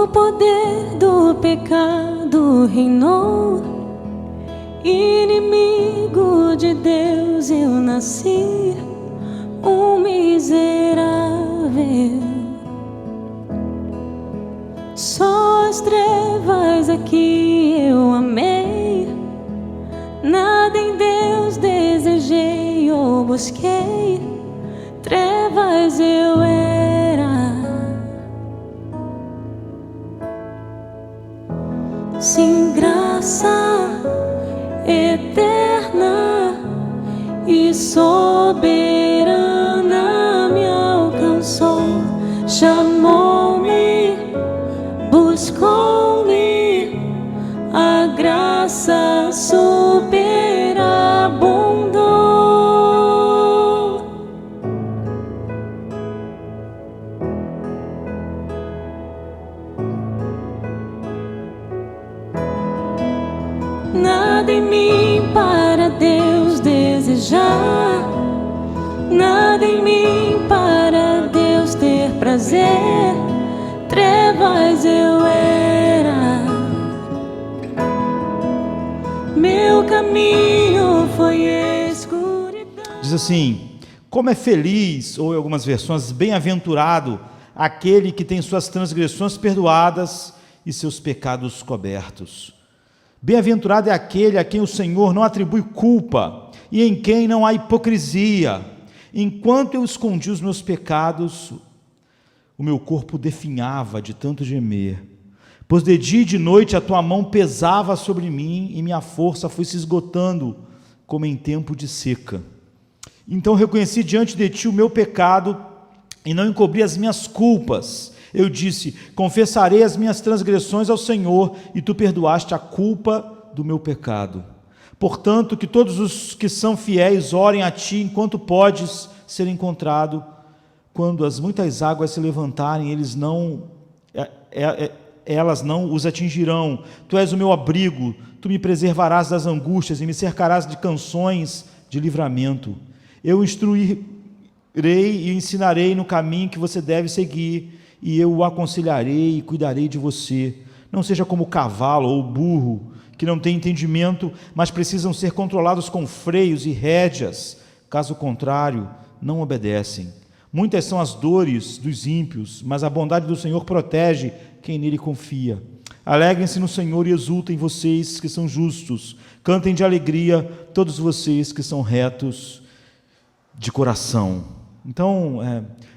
o poder do pecado reinou, inimigo de Deus eu nasci, um miserável. Só as trevas aqui eu amei, nada em Deus desejei ou busquei, trevas eu era. Sim, graça eterna e soberana me alcançou, chamou-me, buscou-me, a graça superabundou. Nada em mim para Deus desejar, nada em mim para Deus ter prazer, trevas eu era. Meu caminho foi escuridão. Diz assim: como é feliz, ou em algumas versões, bem-aventurado aquele que tem suas transgressões perdoadas e seus pecados cobertos. Bem-aventurado é aquele a quem o Senhor não atribui culpa e em quem não há hipocrisia. Enquanto eu escondi os meus pecados, o meu corpo definhava de tanto gemer, pois de dia e de noite a tua mão pesava sobre mim e minha força foi se esgotando como em tempo de seca. Então reconheci diante de ti o meu pecado e não encobri as minhas culpas. Eu disse: confessarei as minhas transgressões ao Senhor, e tu perdoaste a culpa do meu pecado. Portanto, que todos os que são fiéis orem a ti enquanto podes ser encontrado. Quando as muitas águas se levantarem, elas não os atingirão. Tu és o meu abrigo, tu me preservarás das angústias e me cercarás de canções de livramento. Eu instruirei e ensinarei no caminho que você deve seguir, e eu o aconselharei e cuidarei de você. Não seja como o cavalo ou o burro, que não tem entendimento, mas precisam ser controlados com freios e rédeas. Caso contrário, não obedecem. Muitas são as dores dos ímpios, mas a bondade do Senhor protege quem nele confia. Alegrem-se no Senhor e exultem vocês que são justos. Cantem de alegria todos vocês que são retos de coração. Então,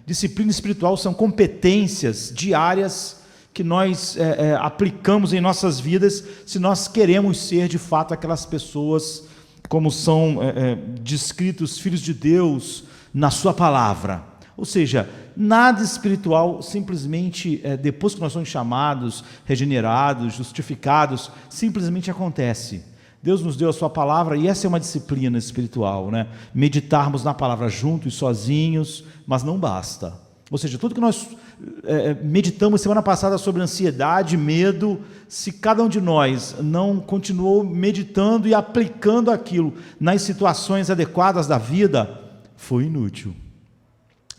disciplina espiritual são competências diárias que nós aplicamos em nossas vidas se nós queremos ser de fato aquelas pessoas como são descritos filhos de Deus na sua palavra. Ou seja, nada espiritual simplesmente, depois que nós somos chamados, regenerados, justificados, simplesmente acontece. Deus nos deu a sua palavra e essa é uma disciplina espiritual, né? Meditarmos na palavra juntos, sozinhos, mas não basta. Ou seja, tudo que nós meditamos semana passada sobre ansiedade, medo, se cada um de nós não continuou meditando e aplicando aquilo nas situações adequadas da vida, foi inútil.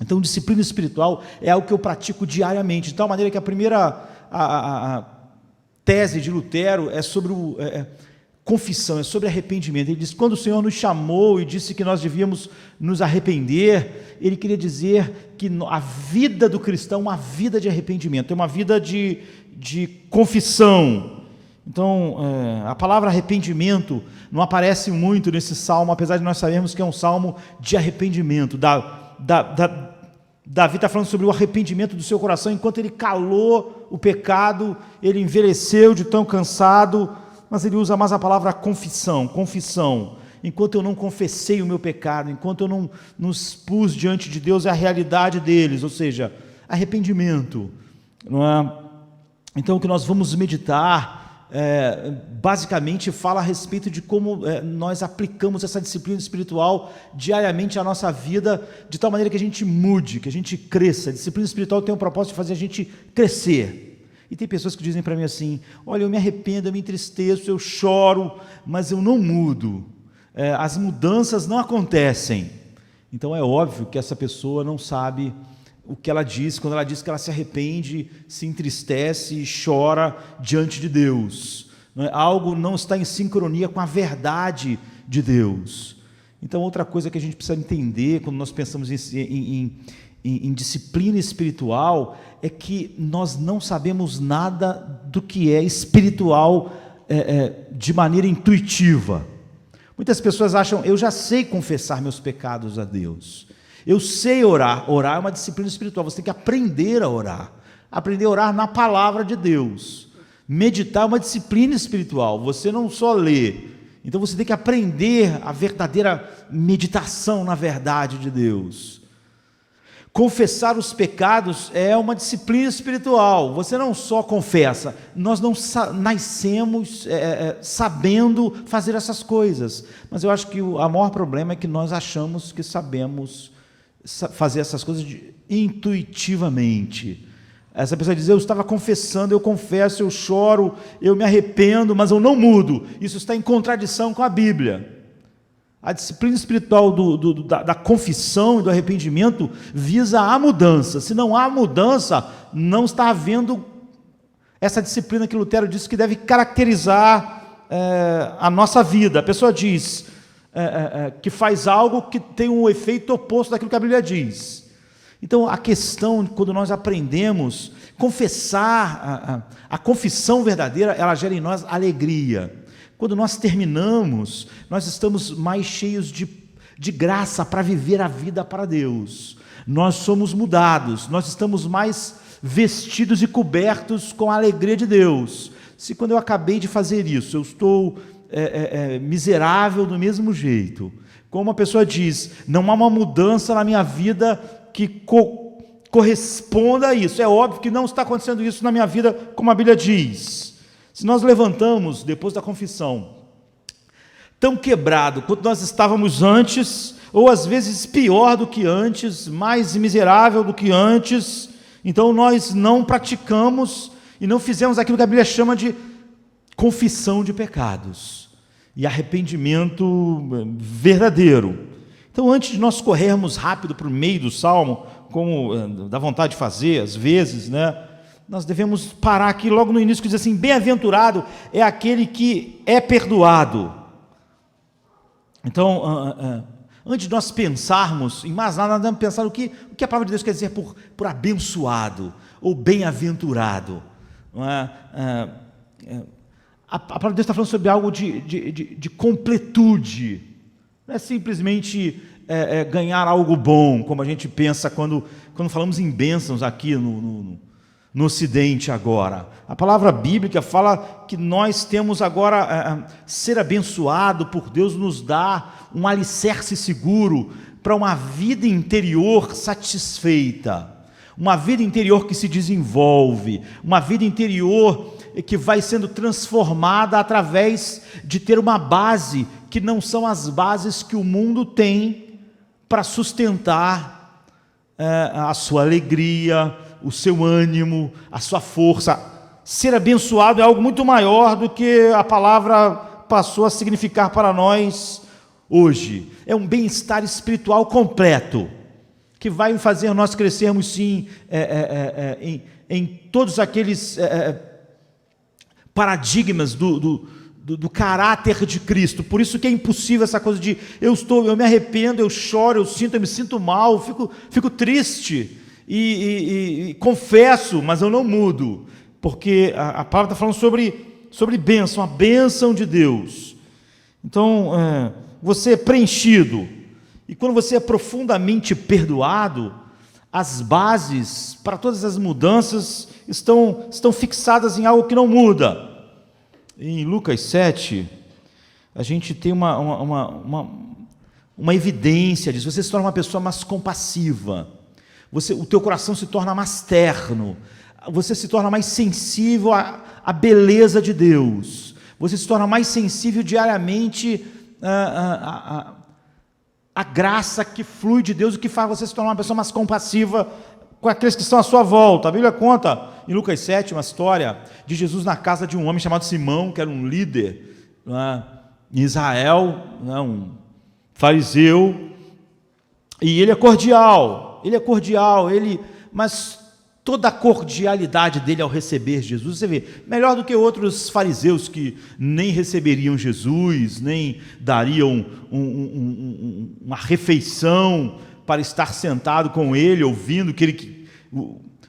Então, disciplina espiritual é algo que eu pratico diariamente, de tal maneira que a primeira tese de Lutero é sobre confissão, é sobre arrependimento. Ele diz: quando o Senhor nos chamou e disse que nós devíamos nos arrepender, Ele queria dizer que a vida do cristão é uma vida de arrependimento, é uma vida de confissão. Então, a palavra arrependimento não aparece muito nesse salmo, apesar de nós sabermos que é um salmo de arrependimento. Davi está falando sobre o arrependimento do seu coração, enquanto ele calou o pecado, ele envelheceu de tão cansado, mas ele usa mais a palavra confissão. Enquanto eu não confessei o meu pecado, enquanto eu não nos pus diante de Deus a realidade deles, ou seja, arrependimento, não é? Então, o que nós vamos meditar, basicamente fala a respeito de como nós aplicamos essa disciplina espiritual diariamente à nossa vida, de tal maneira que a gente mude, que a gente cresça. A disciplina espiritual tem o propósito de fazer a gente crescer. E tem pessoas que dizem para mim assim: olha, eu me arrependo, eu me entristeço, eu choro, mas eu não mudo, as mudanças não acontecem. Então é óbvio que essa pessoa não sabe o que ela diz, quando ela diz que ela se arrepende, se entristece e chora diante de Deus. Algo não está em sincronia com a verdade de Deus. Então, outra coisa que a gente precisa entender quando nós pensamos em disciplina espiritual é que nós não sabemos nada do que é espiritual de maneira intuitiva. Muitas pessoas acham, eu já sei confessar meus pecados a Deus, eu sei orar. Orar é uma disciplina espiritual, você tem que aprender a orar na palavra de Deus. Meditar é uma disciplina espiritual, você não só lê, então você tem que aprender a verdadeira meditação na verdade de Deus. Confessar os pecados é uma disciplina espiritual, você não só confessa, nós não nascemos sabendo fazer essas coisas, mas eu acho que o maior problema é que nós achamos que sabemos fazer essas coisas intuitivamente. Essa pessoa diz, eu estava confessando, eu confesso, eu choro, eu me arrependo, mas eu não mudo. Isso está em contradição com a Bíblia. A disciplina espiritual da confissão e do arrependimento visa a mudança. Se não há mudança, não está havendo essa disciplina que Lutero disse que deve caracterizar a nossa vida. A pessoa diz que faz algo que tem um efeito oposto daquilo que a Bíblia diz. Então, a questão, quando nós aprendemos, confessar, a confissão verdadeira, ela gera em nós alegria. Quando nós terminamos, nós estamos mais cheios de graça para viver a vida para Deus. Nós somos mudados, nós estamos mais vestidos e cobertos com a alegria de Deus. Se quando eu acabei de fazer isso, eu estou miserável do mesmo jeito, como a pessoa diz, não há uma mudança na minha vida que corresponda a isso. É óbvio que não está acontecendo isso na minha vida, como a Bíblia diz. Se nós levantamos, depois da confissão, tão quebrado quanto nós estávamos antes, ou às vezes pior do que antes, mais miserável do que antes, então nós não praticamos e não fizemos aquilo que a Bíblia chama de confissão de pecados e arrependimento verdadeiro. Então, antes de nós corrermos rápido para o meio do Salmo, como dá vontade de fazer, às vezes, nós devemos parar aqui logo no início, que diz assim, bem-aventurado é aquele que é perdoado. Então, antes de nós pensarmos em mais nada, nós devemos pensar o que a palavra de Deus quer dizer por abençoado, ou bem-aventurado. A palavra de Deus está falando sobre algo de completude. Não é simplesmente ganhar algo bom, como a gente pensa quando falamos em bênçãos aqui no Ocidente agora. A palavra bíblica fala que nós temos agora, ser abençoado por Deus nos dá um alicerce seguro para uma vida interior satisfeita, uma vida interior que se desenvolve, uma vida interior que vai sendo transformada através de ter uma base que não são as bases que o mundo tem para sustentar a sua alegria, o seu ânimo, a sua força. Ser abençoado é algo muito maior do que a palavra passou a significar para nós hoje. É um bem-estar espiritual completo, que vai fazer nós crescermos sim em todos aqueles paradigmas do caráter de Cristo. Por isso que é impossível essa coisa de eu me arrependo, eu choro, eu me sinto mal, fico triste e confesso, mas eu não mudo, porque a palavra está falando sobre bênção, a bênção de Deus. Então, você é preenchido, e quando você é profundamente perdoado, as bases para todas as mudanças estão fixadas em algo que não muda. Em Lucas 7, a gente tem uma evidência disso. Você se torna uma pessoa mais compassiva, o teu coração se torna mais terno, você se torna mais sensível à beleza de Deus, você se torna mais sensível diariamente à graça que flui de Deus, o que faz você se tornar uma pessoa mais compassiva com aqueles que estão à sua volta. A Bíblia conta em Lucas 7 uma história de Jesus na casa de um homem chamado Simão, que era um líder em Israel, um fariseu, e ele é cordial, ele mas toda a cordialidade dele ao receber Jesus, você vê, melhor do que outros fariseus que nem receberiam Jesus, nem dariam uma refeição para estar sentado com ele, ouvindo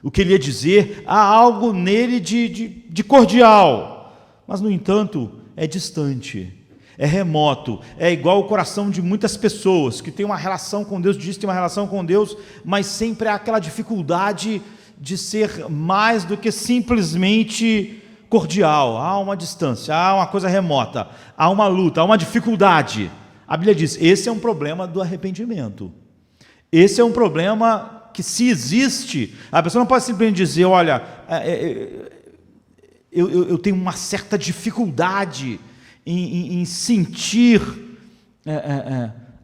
o que ele ia dizer. Há algo nele de cordial, mas, no entanto, é distante, é remoto, é igual o coração de muitas pessoas que têm uma relação com Deus, diz que tem uma relação com Deus, mas sempre há aquela dificuldade de ser mais do que simplesmente cordial. Há uma distância, há uma coisa remota, há uma luta, há uma dificuldade. A Bíblia diz, esse é um problema do arrependimento. Esse é um problema que, se existe, a pessoa não pode simplesmente dizer, olha, eu tenho uma certa dificuldade em sentir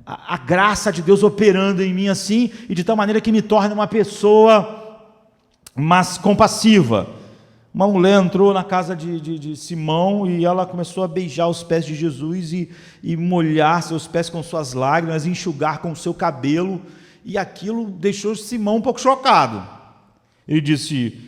a graça de Deus operando em mim assim, e de tal maneira que me torne uma pessoa mas compassiva. Uma mulher entrou na casa de Simão e ela começou a beijar os pés de Jesus e molhar seus pés com suas lágrimas, enxugar com o seu cabelo, e aquilo deixou Simão um pouco chocado. Ele disse,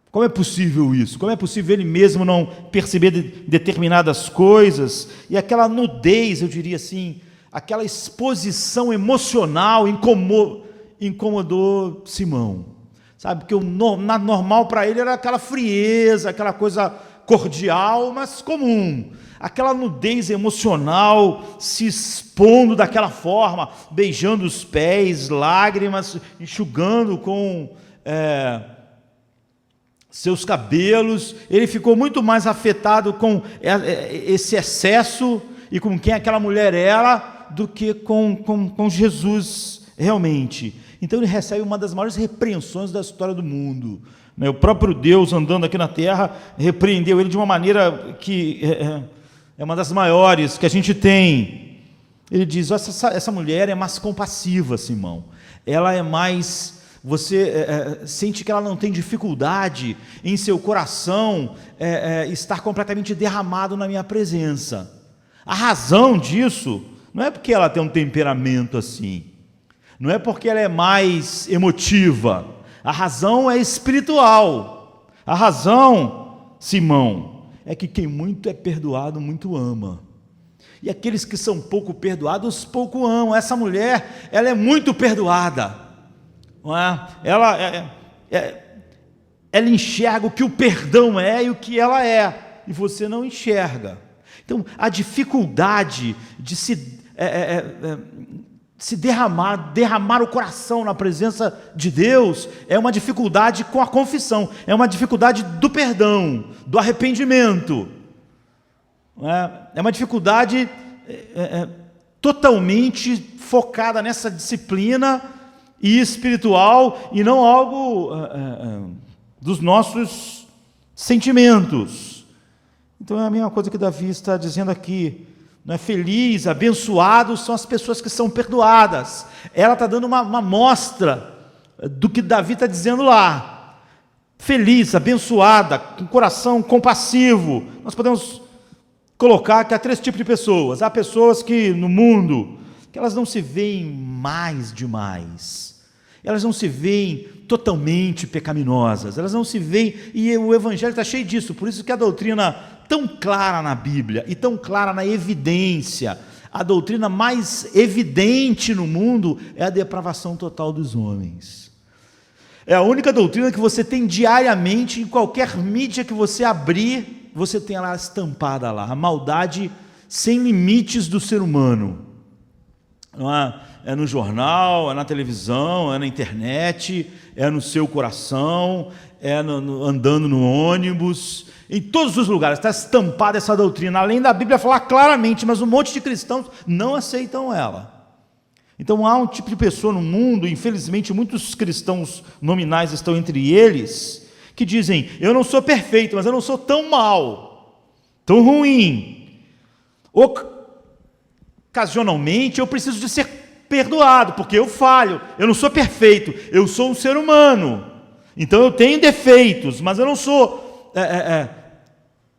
como é possível isso? Como é possível ele mesmo não perceber determinadas coisas? E aquela nudez, eu diria assim, aquela exposição emocional incomodou Simão, sabe? Porque o normal para ele era aquela frieza, aquela coisa cordial, mas comum, aquela nudez emocional se expondo daquela forma, beijando os pés, lágrimas, enxugando com seus cabelos. Ele ficou muito mais afetado com esse excesso e com quem aquela mulher era do que com Jesus realmente. Então ele recebe uma das maiores repreensões da história do mundo. O próprio Deus, andando aqui na terra, repreendeu ele de uma maneira que é uma das maiores que a gente tem. Ele diz, essa mulher é mais compassiva, Simão. Ela é mais... Você sente que ela não tem dificuldade em seu coração estar completamente derramado na minha presença. A razão disso não é porque ela tem um temperamento assim, não é porque ela é mais emotiva. A razão é espiritual. A razão, Simão, é que quem muito é perdoado, muito ama. E aqueles que são pouco perdoados, pouco amam. Essa mulher, ela é muito perdoada. Não é? Ela enxerga o que o perdão é e o que ela é. E você não enxerga. Então, a dificuldade de se derramar o coração na presença de Deus, é uma dificuldade com a confissão, é uma dificuldade do perdão, do arrependimento, é uma dificuldade totalmente focada nessa disciplina e espiritual, e não algo dos nossos sentimentos. Então é a mesma coisa que Davi está dizendo aqui. Não é? Feliz, abençoados são as pessoas que são perdoadas. Ela está dando uma amostra do que Davi está dizendo lá. Feliz, abençoada, com coração compassivo. Nós podemos colocar que há 3 tipos de pessoas. Há pessoas que no mundo, que elas não se veem mais demais. Elas não se veem totalmente pecaminosas. Elas não se veem, e o Evangelho está cheio disso. Por isso que a doutrina tão clara na Bíblia e tão clara na evidência, a doutrina mais evidente no mundo é a depravação total dos homens. É a única doutrina que você tem diariamente, em qualquer mídia que você abrir, você tem ela estampada lá, a maldade sem limites do ser humano. Não é no jornal, é na televisão, é na internet, é no seu coração, andando no ônibus. Em todos os lugares está estampada essa doutrina, além da Bíblia falar claramente, mas um monte de cristãos não aceitam ela. Então há um tipo de pessoa no mundo, infelizmente muitos cristãos nominais estão entre eles, que dizem, eu não sou perfeito, mas eu não sou tão mal, tão ruim. Ocasionalmente eu preciso de ser perdoado, porque eu falho, eu não sou perfeito, eu sou um ser humano, então eu tenho defeitos, mas eu não sou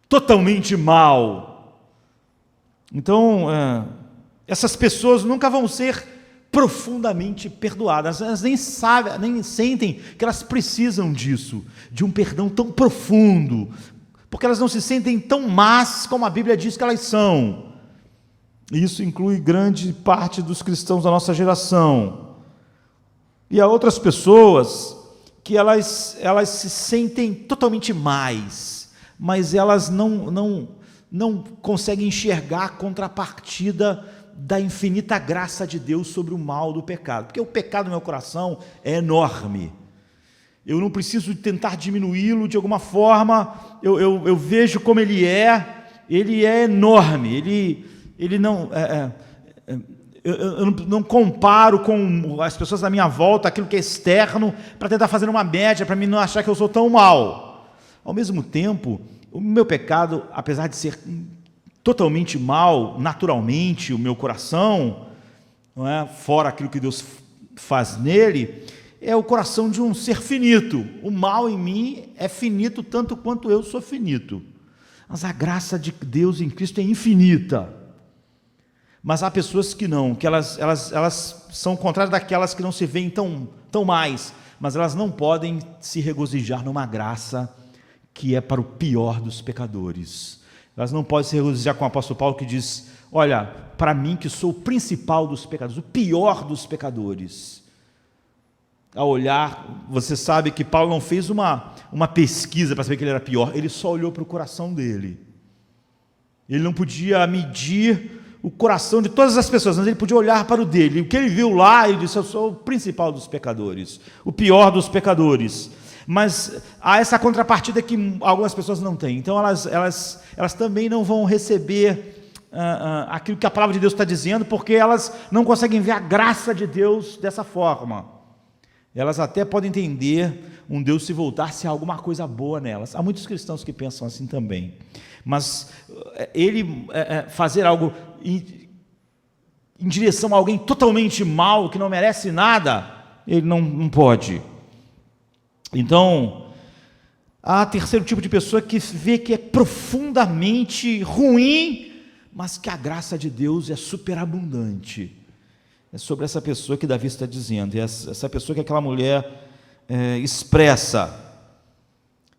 totalmente mal. Então, essas pessoas nunca vão ser profundamente perdoadas. Elas nem sabem, nem sentem que elas precisam disso, de um perdão tão profundo, porque elas não se sentem tão más como a Bíblia diz que elas são. E isso inclui grande parte dos cristãos da nossa geração. E há outras pessoas que elas se sentem totalmente mais, mas elas não conseguem enxergar a contrapartida da infinita graça de Deus sobre o mal do pecado, porque o pecado no meu coração é enorme. Eu não preciso tentar diminuí-lo de alguma forma. Eu vejo como ele é enorme. Ele não eu não comparo com as pessoas da minha volta aquilo que é externo para tentar fazer uma média para mim não achar que eu sou tão mal. Ao mesmo tempo, o meu pecado, apesar de ser totalmente mal, naturalmente, o meu coração, não é, fora aquilo que Deus faz nele, é o coração de um ser finito. O mal em mim é finito tanto quanto eu sou finito. Mas a graça de Deus em Cristo é infinita. Mas há pessoas que não, que elas são contrárias daquelas que não se veem tão mais, mas elas não podem se regozijar numa graça que é para o pior dos pecadores. Elas não podem se regozijar com o apóstolo Paulo que diz, olha, para mim que sou o principal dos pecadores, o pior dos pecadores. Ao olhar, você sabe que Paulo não fez uma pesquisa para saber que ele era pior, ele só olhou para o coração dele. Ele não podia medir o coração de todas as pessoas, mas ele podia olhar para o dele. E o que ele viu lá, ele disse, eu sou o principal dos pecadores, o pior dos pecadores. Mas há essa contrapartida que algumas pessoas não têm. Então elas também não vão receber aquilo que a palavra de Deus está dizendo, porque elas não conseguem ver a graça de Deus dessa forma. Elas até podem entender um Deus se voltar se há alguma coisa boa nelas. Há muitos cristãos que pensam assim também. Mas ele fazer algo em direção a alguém totalmente mal, que não merece nada, ele não pode. Então, há terceiro tipo de pessoa que vê que é profundamente ruim, mas que a graça de Deus é superabundante. É sobre essa pessoa que Davi está dizendo, é essa pessoa que aquela mulher expressa.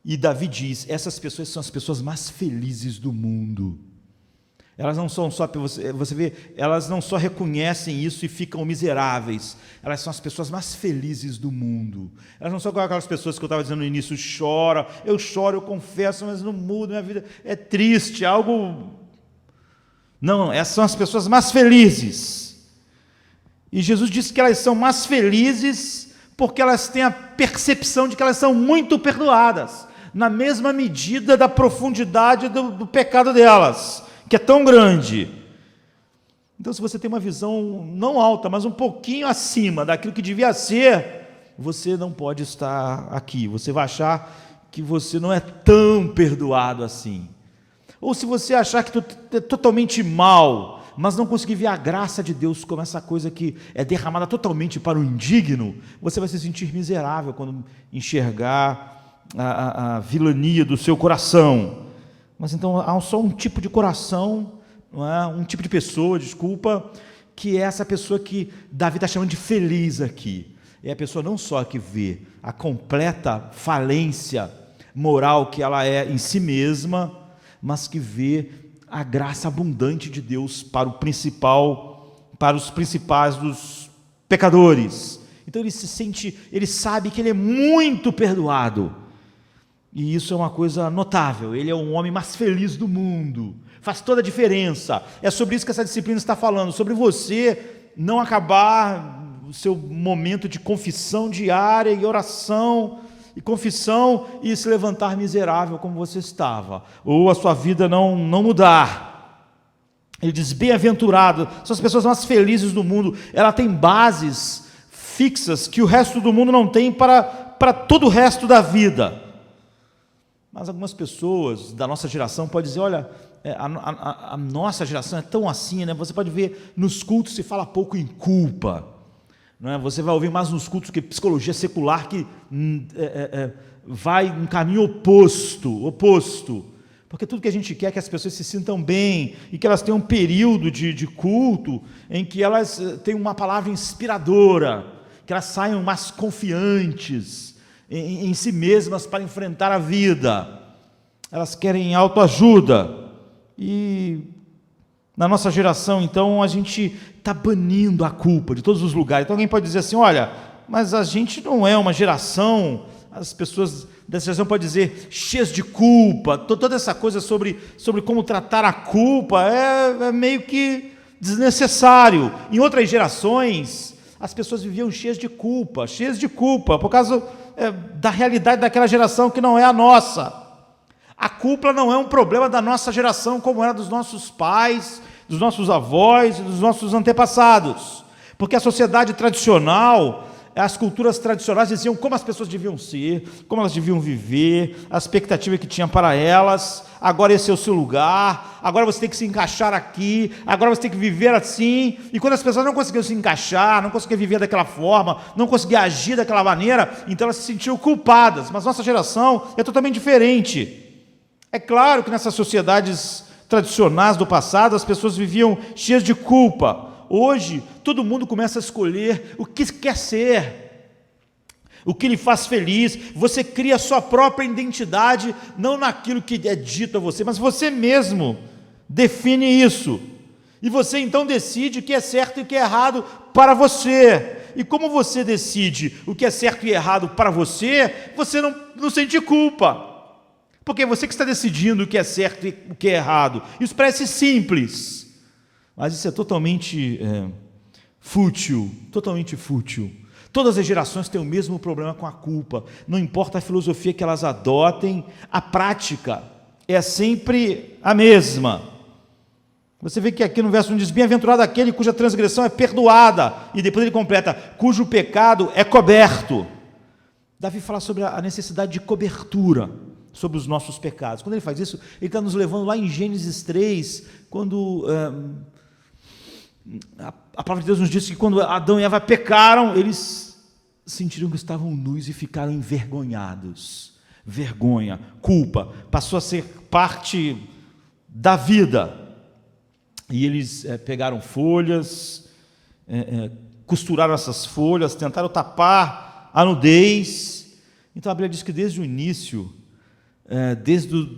E Davi diz, essas pessoas são as pessoas mais felizes do mundo. Elas não são só, você vê, elas não só reconhecem isso e ficam miseráveis, elas são as pessoas mais felizes do mundo. Elas não são aquelas pessoas que eu estava dizendo no início, eu choro, eu confesso, mas não muda, minha vida é triste, algo... Não, essas são as pessoas mais felizes. E Jesus disse que elas são mais felizes porque elas têm a percepção de que elas são muito perdoadas, na mesma medida da profundidade do pecado delas, que é tão grande. Então, se você tem uma visão não alta, mas um pouquinho acima daquilo que devia ser, você não pode estar aqui. Você vai achar que você não é tão perdoado assim. Ou se você achar que tu é totalmente mal, mas não conseguir ver a graça de Deus como essa coisa que é derramada totalmente para o indigno, você vai se sentir miserável quando enxergar a vilania do seu coração. Mas então há só um tipo de coração, não é? Um tipo de pessoa, desculpa, que é essa pessoa que Davi está chamando de feliz aqui. É a pessoa não só que vê a completa falência moral que ela é em si mesma, mas que vê a graça abundante de Deus para os principais dos pecadores. Então ele sabe que ele é muito perdoado. E isso é uma coisa notável. Ele é o homem mais feliz do mundo. Faz toda a diferença. É sobre isso que essa disciplina está falando, sobre você não acabar o seu momento de confissão diária e oração e confissão e se levantar miserável como você estava, ou a sua vida não mudar. Ele diz, bem-aventurado, são as pessoas mais felizes do mundo. Ela tem bases fixas que o resto do mundo não tem para todo o resto da vida. Mas algumas pessoas da nossa geração podem dizer, olha, a nossa geração é tão assim, né? Você pode ver nos cultos se fala pouco em culpa, não é? Você vai ouvir mais nos cultos que psicologia secular que vai um caminho oposto, Porque tudo que a gente quer é que as pessoas se sintam bem e que elas tenham um período de culto em que elas tenham uma palavra inspiradora, que elas saiam mais confiantes em si mesmas para enfrentar a vida. Elas querem autoajuda. E na nossa geração, então, a gente está banindo a culpa de todos os lugares. Então alguém pode dizer assim, olha, mas a gente não é uma geração, as pessoas dessa geração podem dizer, cheias de culpa, toda essa coisa sobre como tratar a culpa é meio que desnecessário. Em outras gerações, as pessoas viviam cheias de culpa, por causa da realidade daquela geração que não é a nossa. A culpa não é um problema da nossa geração, como era dos nossos pais, dos nossos avós e dos nossos antepassados. Porque a sociedade tradicional, as culturas tradicionais diziam como as pessoas deviam ser, como elas deviam viver, a expectativa que tinha para elas. Agora esse é o seu lugar, agora você tem que se encaixar aqui, agora você tem que viver assim. E quando as pessoas não conseguiam se encaixar, não conseguiam viver daquela forma, não conseguiam agir daquela maneira, então elas se sentiam culpadas. Mas nossa geração é totalmente diferente. É claro que nessas sociedades tradicionais do passado, as pessoas viviam cheias de culpa. Hoje, todo mundo começa a escolher o que quer ser, o que lhe faz feliz. Você cria a sua própria identidade, não naquilo que é dito a você, mas você mesmo define isso. E você então decide o que é certo e o que é errado para você. E como você decide o que é certo e errado para você, você não sente culpa. Porque é você que está decidindo o que é certo e o que é errado. Isso parece simples, mas isso é totalmente fútil, totalmente fútil. Todas as gerações têm o mesmo problema com a culpa. Não importa a filosofia que elas adotem, a prática é sempre a mesma. Você vê que aqui no verso 1 diz, bem-aventurado aquele cuja transgressão é perdoada, e depois ele completa, cujo pecado é coberto. Davi fala sobre a necessidade de cobertura sobre os nossos pecados. Quando ele faz isso, ele está nos levando lá em Gênesis 3, quando a palavra de Deus nos diz que quando Adão e Eva pecaram, eles sentiram que estavam nus e ficaram envergonhados. Vergonha, culpa, passou a ser parte da vida. E eles pegaram folhas, costuraram essas folhas, tentaram tapar a nudez. Então a Bíblia diz que desde o início, desde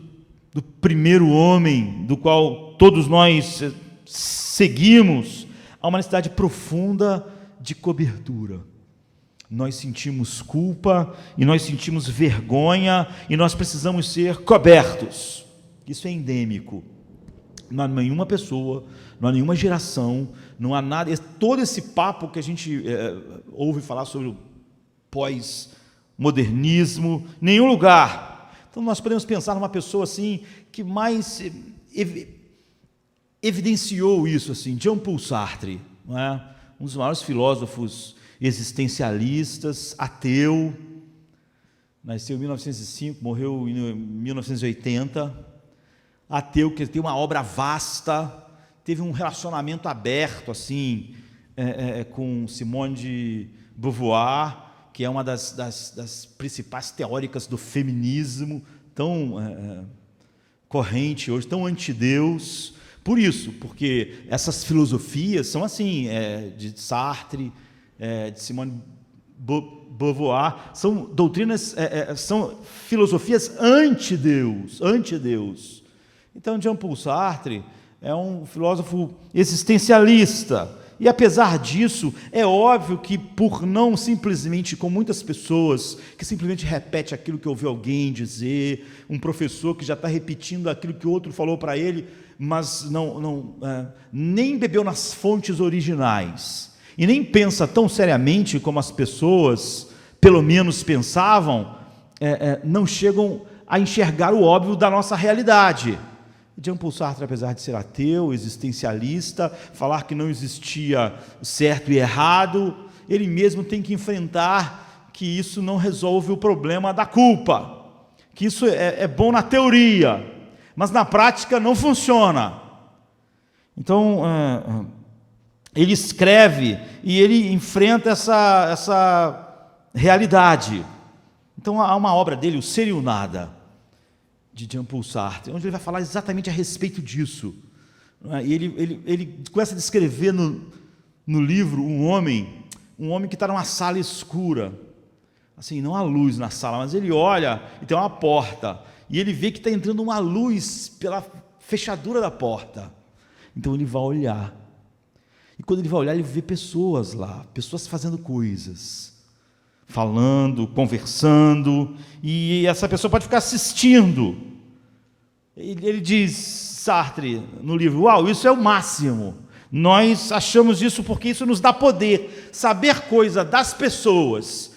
do primeiro homem, do qual todos nós seguimos, há uma necessidade profunda de cobertura. Nós sentimos culpa, e nós sentimos vergonha, e nós precisamos ser cobertos. Isso é endêmico. Não há nenhuma pessoa, não há nenhuma geração, não há nada, todo esse papo que a gente ouve falar sobre o pós-modernismo, nenhum lugar. Então nós podemos pensar numa pessoa assim, que mais evidenciou isso, assim, Jean-Paul Sartre, não é? Um dos maiores filósofos existencialistas, ateu, nasceu em 1905, morreu em 1980, ateu, que tem uma obra vasta, teve um relacionamento aberto, assim, com Simone de Beauvoir, que é uma das principais teóricas do feminismo, tão corrente hoje, tão antideus. Por isso, porque essas filosofias são assim, de Sartre, de Simone Beauvoir, são doutrinas, são filosofias antideus. Então, Jean-Paul Sartre é um filósofo existencialista. E apesar disso, é óbvio que por não simplesmente, com muitas pessoas que simplesmente repete aquilo que ouviu alguém dizer, um professor que já está repetindo aquilo que o outro falou para ele, mas nem bebeu nas fontes originais, e nem pensa tão seriamente como as pessoas, pelo menos pensavam, não chegam a enxergar o óbvio da nossa realidade. Jean-Paul Sartre, apesar de ser ateu, existencialista, falar que não existia certo e errado, ele mesmo tem que enfrentar que isso não resolve o problema da culpa, que isso é bom na teoria, mas na prática não funciona. Então, ele escreve e ele enfrenta essa realidade. Então, há uma obra dele, O Ser e o Nada. de Jean-Paul Sartre, onde ele vai falar exatamente a respeito disso. E ele começa a descrever no livro um homem que está numa sala escura, assim, não há luz na sala, mas ele olha e tem uma porta, e ele vê que está entrando uma luz pela fechadura da porta. Então ele vai olhar, e quando ele vai olhar, ele vê pessoas lá, pessoas fazendo coisas, falando, conversando, e essa pessoa pode ficar assistindo. Ele diz, Sartre, no livro, uau, isso é o máximo. Nós achamos isso porque isso nos dá poder, saber coisa das pessoas,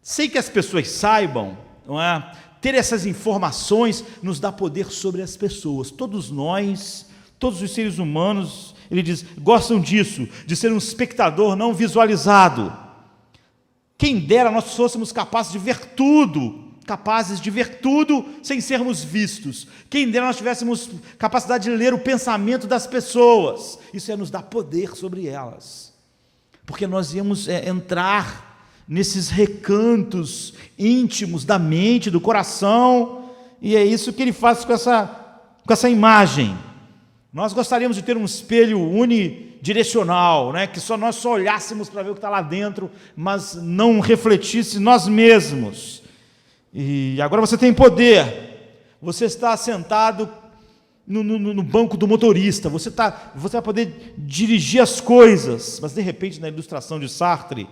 sem que as pessoas saibam, não é? Ter essas informações nos dá poder sobre as pessoas. Todos nós, todos os seres humanos, ele diz, gostam disso, de ser um espectador não visualizado. Quem dera nós fôssemos capazes de ver tudo sem sermos vistos. Quem dera nós tivéssemos capacidade de ler o pensamento das pessoas. Isso é nos dar poder sobre elas. Porque nós íamos entrar nesses recantos íntimos da mente, do coração, e é isso que ele faz com essa imagem. Nós gostaríamos de ter um espelho unidirecional, né? Que nós só olhássemos para ver o que está lá dentro, mas não refletisse nós mesmos. E agora você tem poder, você está sentado no banco do motorista, você vai poder dirigir as coisas, mas de repente na ilustração de Sartre,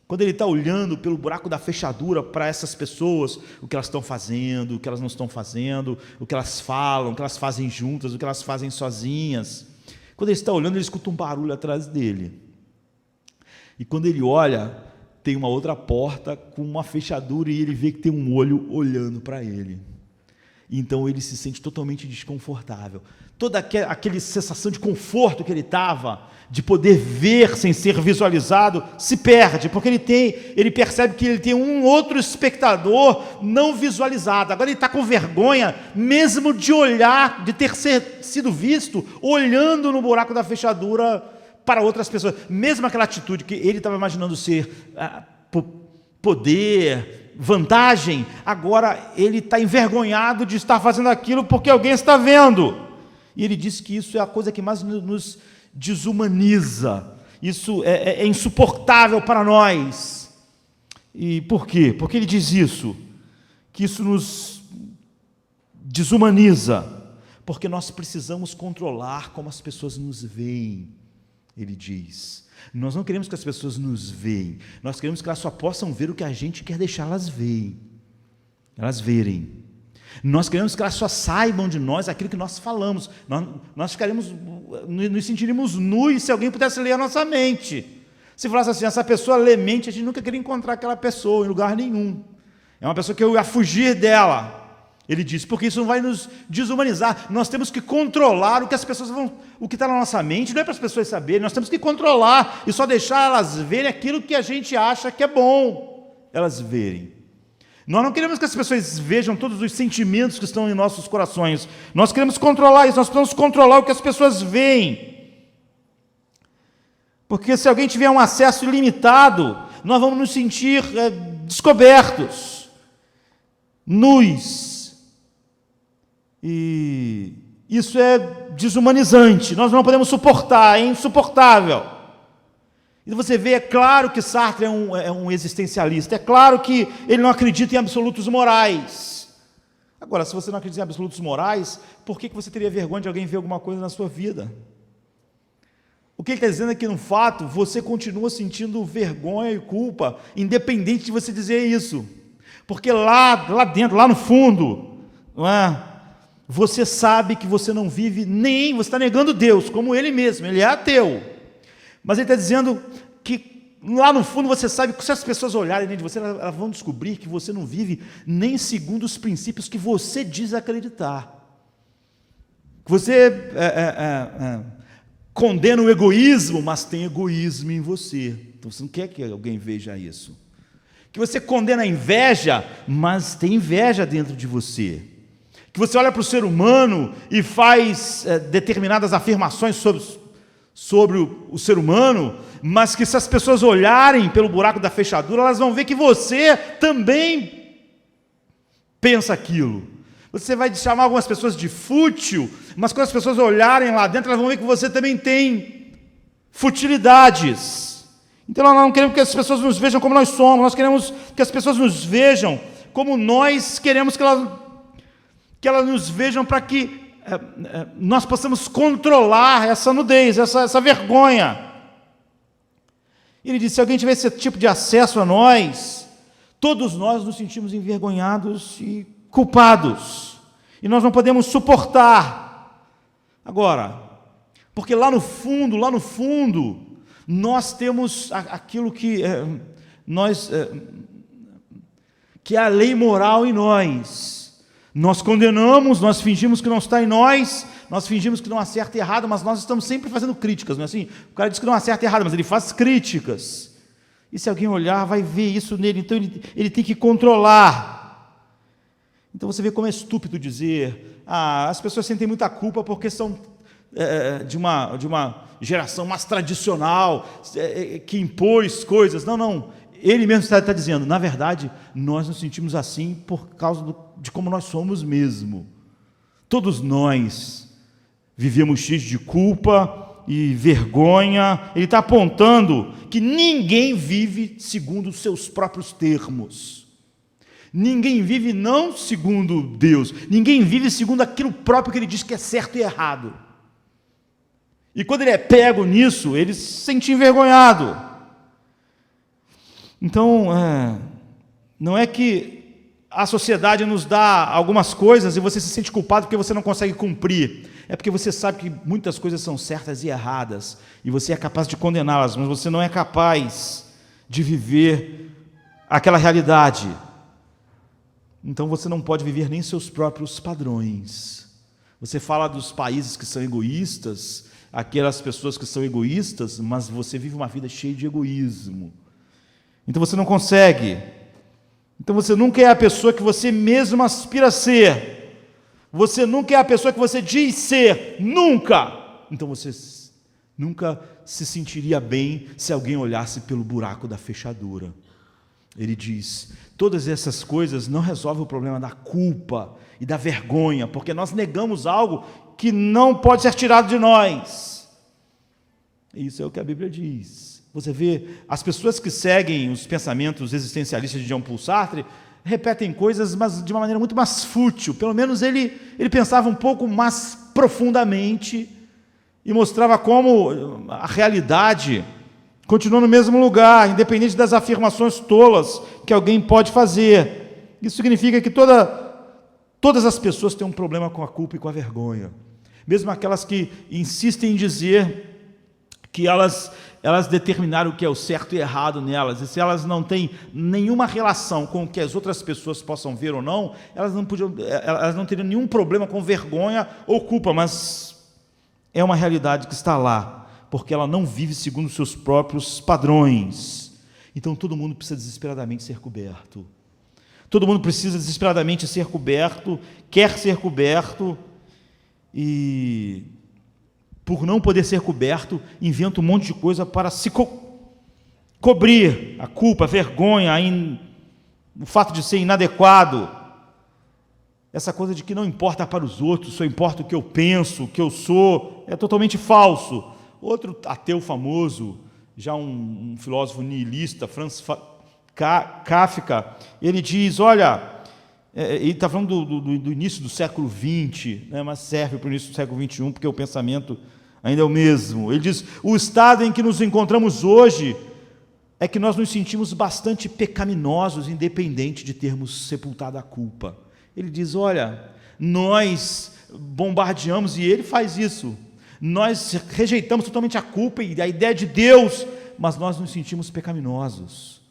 quando ele está olhando pelo buraco da fechadura para essas pessoas, o que elas estão fazendo, o que elas não estão fazendo, o que elas falam, o que elas fazem juntas, o que elas fazem sozinhas, quando ele está olhando, ele escuta um barulho atrás dele, e quando ele olha, tem uma outra porta com uma fechadura e ele vê que tem um olho olhando para ele. Então ele se sente totalmente desconfortável. Toda aquela sensação de conforto que ele estava, de poder ver sem ser visualizado, se perde, porque ele percebe que ele tem um outro espectador não visualizado. Agora ele está com vergonha mesmo de olhar, de ter sido visto, olhando no buraco da fechadura para outras pessoas, mesmo aquela atitude que ele estava imaginando ser poder, vantagem, agora ele está envergonhado de estar fazendo aquilo porque alguém está vendo. E ele diz que isso é a coisa que mais nos desumaniza, isso é insuportável para nós. E por quê? Porque ele diz isso, que isso nos desumaniza, porque nós precisamos controlar como as pessoas nos veem. Ele diz, nós não queremos que as pessoas nos veem, nós queremos que elas só possam ver o que a gente quer deixá-las verem. Nós queremos que elas só saibam de nós aquilo que nós falamos. Nós nos sentiríamos nus se alguém pudesse ler a nossa mente. Se falasse assim, essa pessoa lê mente, a gente nunca queria encontrar aquela pessoa em lugar nenhum. É uma pessoa que eu ia fugir dela. Ele diz, porque isso não vai nos desumanizar. Nós temos que controlar o que as pessoas o que está na nossa mente, não é para as pessoas saberem, nós temos que controlar e só deixar elas verem aquilo que a gente acha que é bom elas verem. Nós não queremos que as pessoas vejam todos os sentimentos que estão em nossos corações. Nós queremos controlar isso, nós precisamos controlar o que as pessoas veem. Porque se alguém tiver um acesso ilimitado, nós vamos nos sentir descobertos, nus. E isso é desumanizante, nós não podemos suportar, é insuportável. E você vê, é claro que Sartre é um existencialista, é claro que ele não acredita em absolutos morais. Agora, se você não acredita em absolutos morais, por que você teria vergonha de alguém ver alguma coisa na sua vida? O que ele está dizendo é que, no fato, você continua sentindo vergonha e culpa, independente de você dizer isso. Porque lá dentro, lá no fundo, não é? Você sabe que você não vive você está negando Deus, como ele mesmo, ele é ateu. Mas ele está dizendo que lá no fundo você sabe que se as pessoas olharem dentro de você, elas vão descobrir que você não vive nem segundo os princípios que você diz acreditar. Você condena o egoísmo, mas tem egoísmo em você. Então você não quer que alguém veja isso. Que você condena a inveja, mas tem inveja dentro de você. Que você olha para o ser humano e faz determinadas afirmações sobre o ser humano, mas que se as pessoas olharem pelo buraco da fechadura, elas vão ver que você também pensa aquilo. Você vai chamar algumas pessoas de fútil, mas quando as pessoas olharem lá dentro, elas vão ver que você também tem futilidades. Então nós não queremos que as pessoas nos vejam como nós somos, nós queremos que as pessoas nos vejam como nós queremos que elas nos vejam, para que nós possamos controlar essa nudez, essa vergonha. Ele disse: se alguém tiver esse tipo de acesso a nós, todos nós nos sentimos envergonhados e culpados, e nós não podemos suportar. Agora, porque lá no fundo, nós temos aquilo que que é a lei moral em nós. Nós condenamos, nós fingimos que não está em nós fingimos que não há certo e errado, mas nós estamos sempre fazendo críticas, não é assim? O cara diz que não há certo e errado, mas ele faz críticas. E se alguém olhar, vai ver isso nele, então ele tem que controlar. Então você vê como é estúpido dizer: as pessoas sentem muita culpa porque são de uma geração mais tradicional, que impôs coisas. Não. Ele mesmo está dizendo: na verdade, nós nos sentimos assim por causa de como nós somos mesmo. Todos nós vivemos cheios de culpa e vergonha. Ele está apontando que ninguém vive segundo os seus próprios termos. Ninguém vive não segundo Deus. Ninguém vive segundo aquilo próprio que ele diz que é certo e errado. E quando ele é pego nisso, ele se sente envergonhado. Então, não é que a sociedade nos dá algumas coisas e você se sente culpado porque você não consegue cumprir. É porque você sabe que muitas coisas são certas e erradas, e você é capaz de condená-las, mas você não é capaz de viver aquela realidade. Então você não pode viver nem seus próprios padrões. Você fala dos países que são egoístas, aquelas pessoas que são egoístas, mas você vive uma vida cheia de egoísmo. Então você não consegue. Então você nunca é a pessoa que você mesmo aspira a ser. Você nunca é a pessoa que você diz ser. Nunca! Então você nunca se sentiria bem se alguém olhasse pelo buraco da fechadura. Ele diz: todas essas coisas não resolvem o problema da culpa e da vergonha, porque nós negamos algo que não pode ser tirado de nós. Isso é o que a Bíblia diz. Você vê, as pessoas que seguem os pensamentos existencialistas de Jean-Paul Sartre repetem coisas, mas de uma maneira muito mais fútil. Pelo menos ele pensava um pouco mais profundamente e mostrava como a realidade continua no mesmo lugar, independente das afirmações tolas que alguém pode fazer. Isso significa que todas as pessoas têm um problema com a culpa e com a vergonha. Mesmo aquelas que insistem em dizer que elas determinaram o que é o certo e errado nelas, e se elas não têm nenhuma relação com o que as outras pessoas possam ver ou não, elas não teriam nenhum problema com vergonha ou culpa, mas é uma realidade que está lá, porque ela não vive segundo os seus próprios padrões. Então todo mundo precisa desesperadamente ser coberto. Todo mundo precisa desesperadamente ser coberto, quer ser coberto, e por não poder ser coberto, inventa um monte de coisa para se cobrir a culpa, a vergonha, o fato de ser inadequado. Essa coisa de que não importa para os outros, só importa o que eu penso, o que eu sou, é totalmente falso. Outro ateu famoso, já um filósofo nihilista, Franz Kafka, ele diz, olha, ele está falando do início do século XX, né, mas serve para o início do século XXI, porque o pensamento ainda é o mesmo. Ele diz: o estado em que nos encontramos hoje é que nós nos sentimos bastante pecaminosos, independente de termos sepultado a culpa. Ele diz: olha, nós bombardeamos, e ele faz isso, nós rejeitamos totalmente a culpa e a ideia de Deus, mas nós nos sentimos pecaminosos.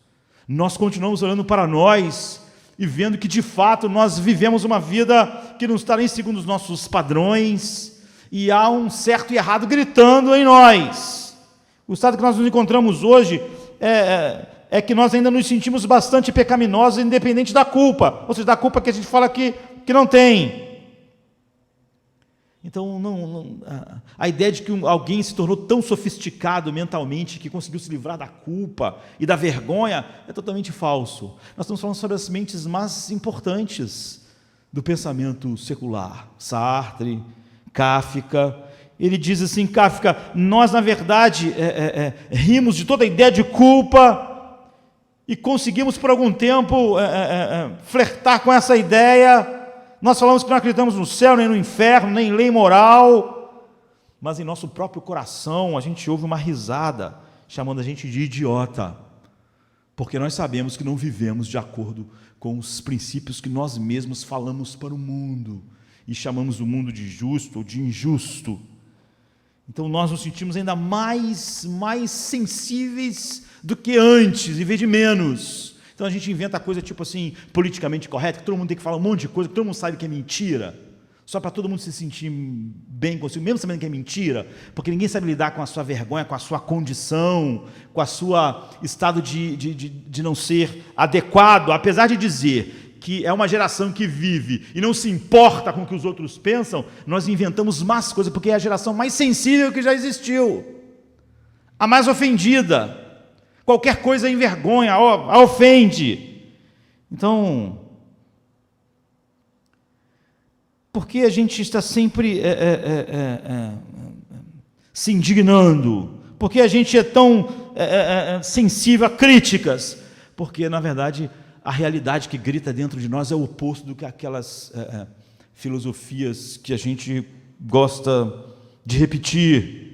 Nós continuamos olhando para nós e vendo que de fato nós vivemos uma vida que não está nem segundo os nossos padrões, e há um certo e errado gritando em nós. O estado que nós nos encontramos hoje é que nós ainda nos sentimos bastante pecaminosos, independente da culpa, ou seja, da culpa que a gente fala que não tem. Então, a ideia de que alguém se tornou tão sofisticado mentalmente que conseguiu se livrar da culpa e da vergonha é totalmente falso. Nós estamos falando sobre as mentes mais importantes do pensamento secular. Sartre, Kafka. Ele diz assim, Kafka, nós na verdade rimos de toda a ideia de culpa e conseguimos por algum tempo flertar com essa ideia. Nós falamos que não acreditamos no céu, nem no inferno, nem em lei moral, mas em nosso próprio coração a gente ouve uma risada chamando a gente de idiota, porque nós sabemos que não vivemos de acordo com os princípios que nós mesmos falamos para o mundo e chamamos o mundo de justo ou de injusto. Então nós nos sentimos ainda mais sensíveis do que antes, em vez de menos. Então a gente inventa coisa tipo assim, politicamente correta, que todo mundo tem que falar um monte de coisa, que todo mundo sabe que é mentira, só para todo mundo se sentir bem consigo, mesmo sabendo que é mentira, porque ninguém sabe lidar com a sua vergonha, com a sua condição, com a sua estado de não ser adequado, apesar de dizer que é uma geração que vive e não se importa com o que os outros pensam, nós inventamos más coisas, porque é a geração mais sensível que já existiu, a mais ofendida. Qualquer coisa envergonha, a ofende. Então, por que a gente está sempre se indignando? Por que a gente é tão sensível a críticas? Porque, na verdade, a realidade que grita dentro de nós é o oposto do que aquelas filosofias que a gente gosta de repetir.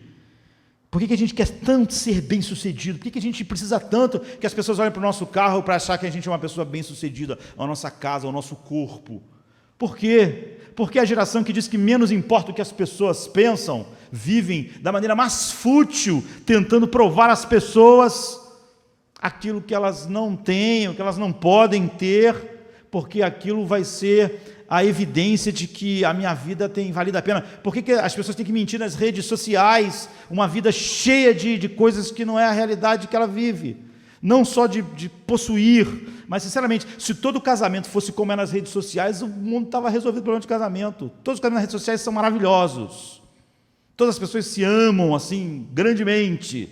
Por que a gente quer tanto ser bem-sucedido? Por que a gente precisa tanto que as pessoas olhem para o nosso carro para achar que a gente é uma pessoa bem-sucedida, a nossa casa, ao nosso corpo? Por quê? Porque a geração que diz que menos importa o que as pessoas pensam, vivem da maneira mais fútil, tentando provar às pessoas aquilo que elas não têm, o que elas não podem ter, porque aquilo vai ser a evidência de que a minha vida tem valido a pena. Por que as pessoas têm que mentir nas redes sociais? Uma vida cheia de coisas que não é a realidade que ela vive. Não só de possuir, mas, sinceramente, se todo casamento fosse como é nas redes sociais, o mundo estava resolvido o problema de casamento. Todos os casamentos nas redes sociais são maravilhosos. Todas as pessoas se amam, assim, grandemente.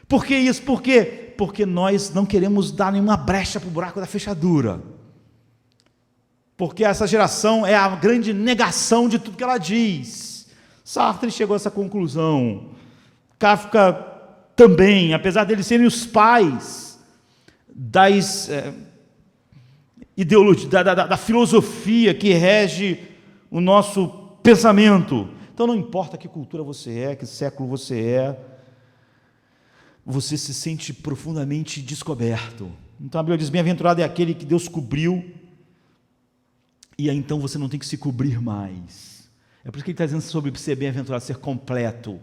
Por que isso? Por quê? Porque nós não queremos dar nenhuma brecha para o buraco da fechadura. Porque essa geração é a grande negação de tudo que ela diz. Sartre chegou a essa conclusão. Kafka também, apesar deles serem os pais das ideologias, da filosofia que rege o nosso pensamento. Então não importa que cultura você é, que século você se sente profundamente descoberto. Então a Bíblia diz, bem-aventurado é aquele que Deus cobriu, e aí então você não tem que se cobrir mais. É por isso que ele está dizendo sobre ser bem-aventurado, ser completo.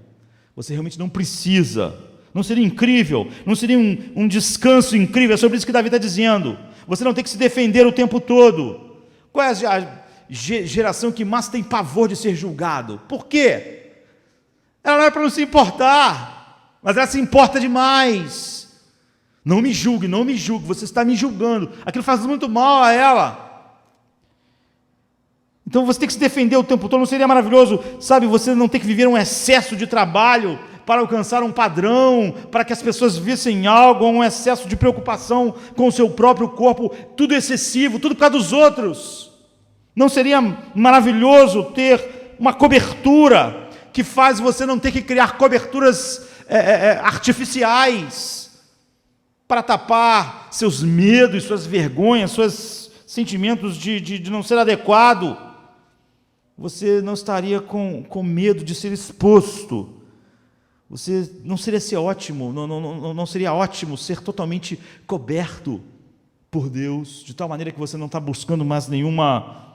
Você realmente não precisa. Não seria incrível? Não seria um descanso incrível? É sobre isso que Davi está dizendo. Você não tem que se defender o tempo todo. Qual é a geração que mais tem pavor de ser julgado? Por quê? Ela não é para não se importar, mas ela se importa demais. Não me julgue, você está me julgando. Aquilo faz muito mal a ela. Então você tem que se defender o tempo todo. Não seria maravilhoso, sabe, você não ter que viver um excesso de trabalho para alcançar um padrão, para que as pessoas vissem algo, um excesso de preocupação com o seu próprio corpo, tudo excessivo, tudo por causa dos outros. Não seria maravilhoso ter uma cobertura que faz você não ter que criar coberturas artificiais para tapar seus medos, suas vergonhas, seus sentimentos de não ser adequado? Você não estaria com medo de ser exposto. Você não seria ser ótimo, não seria ótimo ser totalmente coberto por Deus, de tal maneira que você não está buscando mais nenhuma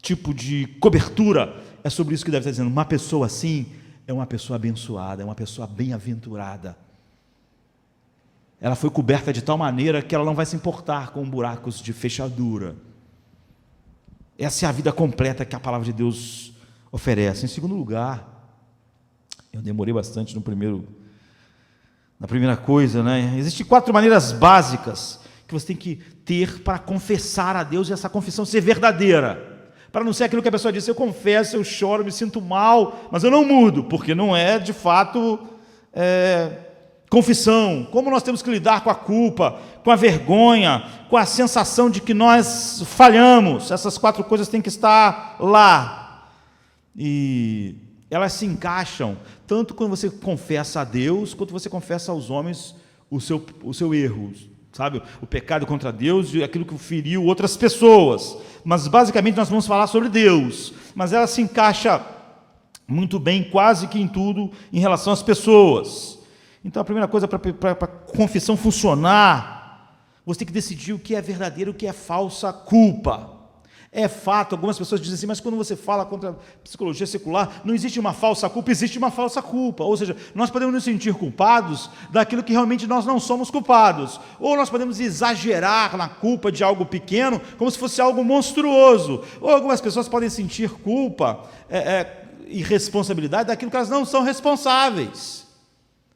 tipo de cobertura. É sobre isso que deve estar dizendo. Uma pessoa assim é uma pessoa abençoada, é uma pessoa bem-aventurada. Ela foi coberta de tal maneira que ela não vai se importar com buracos de fechadura. Essa é a vida completa que a palavra de Deus oferece. Em segundo lugar, eu demorei bastante na primeira coisa, né? Existem 4 maneiras básicas que você tem que ter para confessar a Deus e essa confissão ser verdadeira. Para não ser aquilo que a pessoa diz, eu confesso, eu choro, me sinto mal, mas eu não mudo, porque não é, de fato, confissão, como nós temos que lidar com a culpa, com a vergonha, com a sensação de que nós falhamos. Essas 4 coisas têm que estar lá. E elas se encaixam tanto quando você confessa a Deus, quanto você confessa aos homens o seu erro, sabe? O pecado contra Deus e aquilo que feriu outras pessoas. Mas basicamente nós vamos falar sobre Deus. Mas ela se encaixa muito bem, quase que em tudo, em relação às pessoas. Então a primeira coisa para a confissão funcionar, você tem que decidir o que é verdadeiro e o que é falsa culpa. É fato, algumas pessoas dizem assim, mas quando você fala contra a psicologia secular, não existe uma falsa culpa, existe uma falsa culpa. Ou seja, nós podemos nos sentir culpados daquilo que realmente nós não somos culpados. Ou nós podemos exagerar na culpa de algo pequeno, como se fosse algo monstruoso. Ou algumas pessoas podem sentir culpa e responsabilidade daquilo que elas não são responsáveis.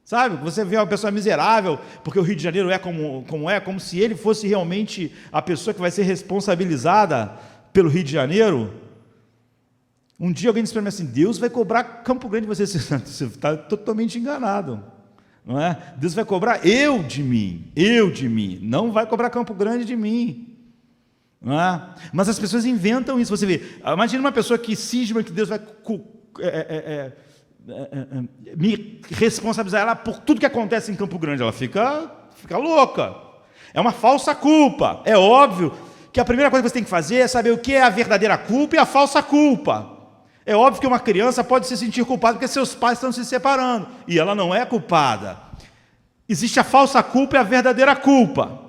Sabe, você vê uma pessoa miserável, porque o Rio de Janeiro é como se ele fosse realmente a pessoa que vai ser responsabilizada pelo Rio de Janeiro. Um dia alguém disse para mim assim, Deus vai cobrar Campo Grande de você. Você está totalmente enganado, não é? Deus vai cobrar eu de mim, não vai cobrar Campo Grande de mim. Não é? Mas as pessoas inventam isso. Você vê, imagina uma pessoa que cisma que Deus vai me responsabilizar ela por tudo que acontece em Campo Grande. Ela fica louca. É uma falsa culpa. É óbvio que a primeira coisa que você tem que fazer é saber o que é a verdadeira culpa e a falsa culpa. É óbvio que uma criança pode se sentir culpada porque seus pais estão se separando, e ela não é culpada. Existe a falsa culpa e a verdadeira culpa.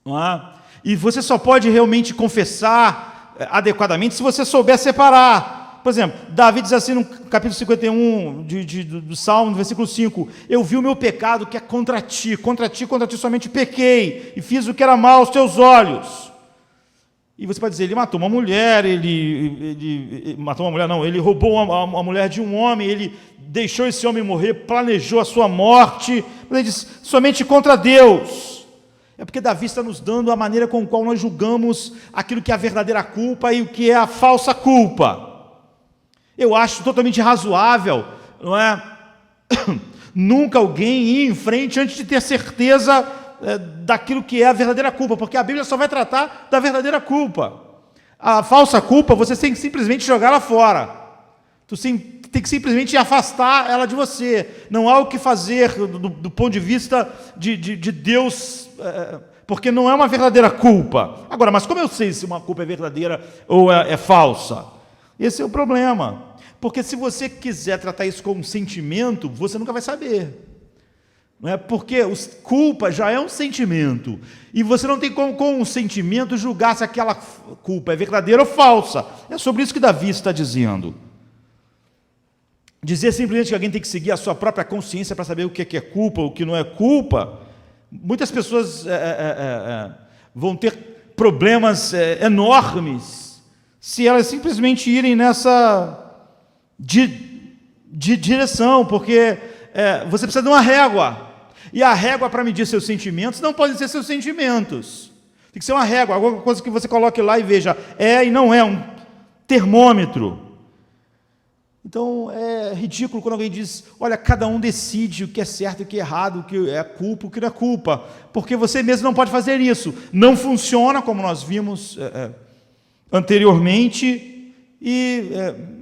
Não é? E você só pode realmente confessar adequadamente se você souber separar. Por exemplo, Davi diz assim no capítulo 51 do Salmo, no versículo 5, eu vi o meu pecado que é contra ti somente pequei, e fiz o que era mal aos teus olhos. E você pode dizer, ele matou uma mulher, ele matou uma mulher, não, ele roubou a mulher de um homem, ele deixou esse homem morrer, planejou a sua morte, mas ele diz, somente contra Deus. É porque Davi está nos dando a maneira com a qual nós julgamos aquilo que é a verdadeira culpa e o que é a falsa culpa. Eu acho totalmente razoável, não é? Nunca alguém ir em frente antes de ter certeza daquilo que é a verdadeira culpa, porque a Bíblia só vai tratar da verdadeira culpa. A falsa culpa, você tem que simplesmente jogar ela fora. Tu tem que simplesmente afastar ela de você. Não há o que fazer do ponto de vista de Deus, porque não é uma verdadeira culpa. Agora, mas como eu sei se uma culpa é verdadeira ou é falsa? Esse é o problema. Porque se você quiser tratar isso como um sentimento, você nunca vai saber. Não é? Porque culpa já é um sentimento. E você não tem como, com um sentimento, julgar se aquela culpa é verdadeira ou falsa. É sobre isso que Davi está dizendo. Dizer simplesmente que alguém tem que seguir a sua própria consciência para saber o que é culpa, o que não é culpa. Muitas pessoas vão ter problemas enormes se elas simplesmente irem nessa direção, porque você precisa de uma régua, e a régua para medir seus sentimentos não podem ser seus sentimentos, tem que ser uma régua, alguma coisa que você coloque lá e veja, e não é um termômetro. Então é ridículo quando alguém diz, olha, cada um decide o que é certo e o que é errado, o que é culpa e o que não é culpa, porque você mesmo não pode fazer isso, não funciona, como nós vimos anteriormente, e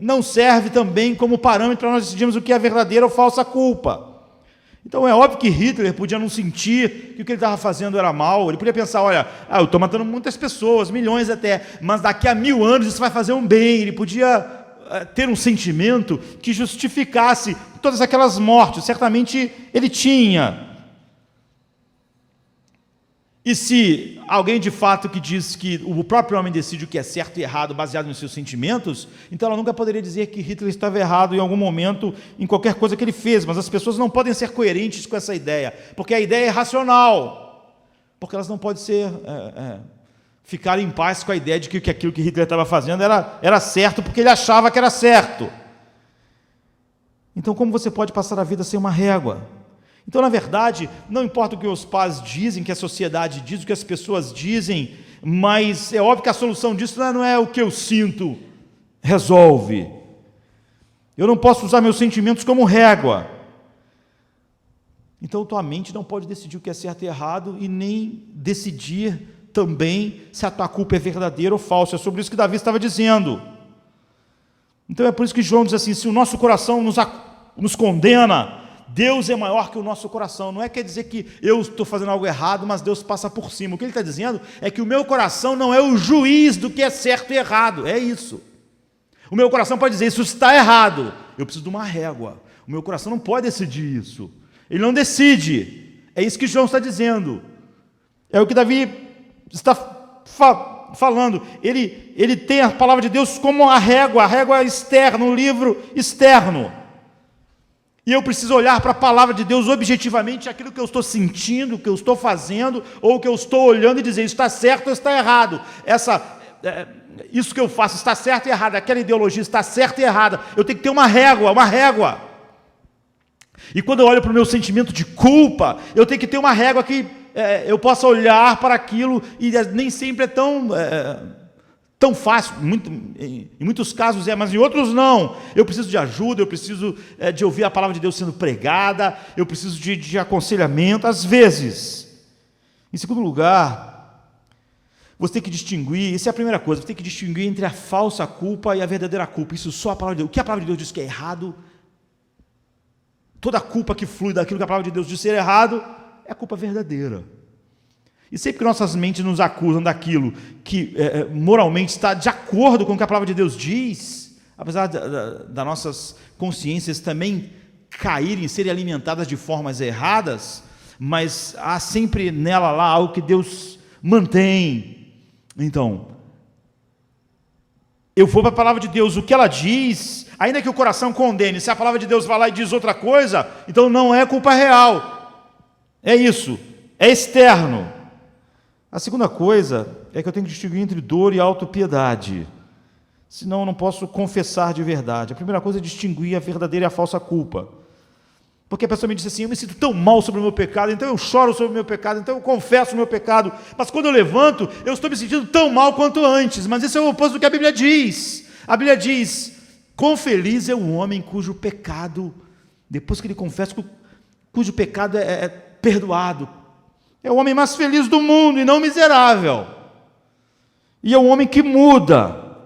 não serve também como parâmetro para nós decidirmos o que é verdadeira ou falsa culpa. Então é óbvio que Hitler podia não sentir que o que ele estava fazendo era mal, ele podia pensar, olha, eu estou matando muitas pessoas, milhões até, mas daqui a 1000 anos isso vai fazer um bem. Ele podia ter um sentimento que justificasse todas aquelas mortes, certamente ele tinha. E se alguém de fato que diz que o próprio homem decide o que é certo e errado baseado nos seus sentimentos, então ela nunca poderia dizer que Hitler estava errado em algum momento em qualquer coisa que ele fez, mas as pessoas não podem ser coerentes com essa ideia, porque a ideia é racional, porque elas não podem ficar em paz com a ideia de que aquilo que Hitler estava fazendo era certo, porque ele achava que era certo. Então como você pode passar a vida sem uma régua? Então, na verdade, não importa o que os pais dizem, o que a sociedade diz, o que as pessoas dizem, mas é óbvio que a solução disso não é o que eu sinto resolve. Eu não posso usar meus sentimentos como régua. Então, tua mente não pode decidir o que é certo e errado e nem decidir também se a tua culpa é verdadeira ou falsa. É sobre isso que Davi estava dizendo. Então, é por isso que João diz assim, se o nosso coração nos condena, Deus é maior que o nosso coração. Não quer dizer que eu estou fazendo algo errado, mas Deus passa por cima. O que ele está dizendo é que o meu coração não é o juiz do que é certo e errado. É isso. O meu coração pode dizer, isso está errado. Eu preciso de uma régua. O meu coração não pode decidir isso. Ele não decide. É isso que João está dizendo. É o que Davi está falando. Ele tem a palavra de Deus como a régua externa, um livro externo. E eu preciso olhar para a palavra de Deus objetivamente, aquilo que eu estou sentindo, o que eu estou fazendo, ou o que eu estou olhando e dizer, isso está certo ou está errado. Isso que eu faço está certo e errado, aquela ideologia está certa e errada. Eu tenho que ter uma régua. E quando eu olho para o meu sentimento de culpa, eu tenho que ter uma régua que eu possa olhar para aquilo, e nem sempre é tão fácil, em muitos casos mas em outros não. Eu preciso de ajuda, eu preciso de ouvir a palavra de Deus sendo pregada, eu preciso de aconselhamento, às vezes. Em segundo lugar, você tem que distinguir, essa é a primeira coisa, você tem que distinguir entre a falsa culpa e a verdadeira culpa. Isso só a palavra de Deus. O que a palavra de Deus diz que é errado, toda a culpa que flui daquilo que a palavra de Deus diz ser errado, é a culpa verdadeira. E sempre que nossas mentes nos acusam daquilo que moralmente está de acordo com o que a palavra de Deus diz, apesar das nossas consciências também caírem, serem alimentadas de formas erradas, mas há sempre nela lá algo que Deus mantém. Então, eu vou para a palavra de Deus, o que ela diz, ainda que o coração condene, se a palavra de Deus vai lá e diz outra coisa, então não é culpa real. É isso, é externo. A segunda coisa é que eu tenho que distinguir entre dor e autopiedade, senão eu não posso confessar de verdade. A primeira coisa é distinguir a verdadeira e a falsa culpa, porque a pessoa me diz assim, eu me sinto tão mal sobre o meu pecado, então eu choro sobre o meu pecado, então eu confesso o meu pecado, mas quando eu levanto, eu estou me sentindo tão mal quanto antes. Mas isso é o oposto do que a Bíblia diz. A Bíblia diz, quão feliz é o homem cujo pecado, depois que ele confessa, cujo pecado é perdoado. É o homem mais feliz do mundo e não miserável. E é um homem que muda.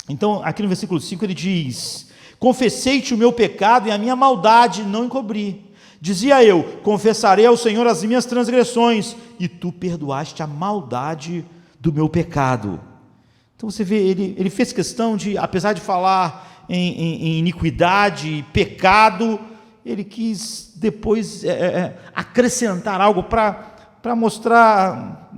Então, aqui no versículo 5 ele diz, confessei-te o meu pecado e a minha maldade não encobri. Dizia eu, confessarei ao Senhor as minhas transgressões, e tu perdoaste a maldade do meu pecado. Então você vê, ele fez questão de, apesar de falar em iniquidade e pecado, ele quis depois acrescentar algo para mostrar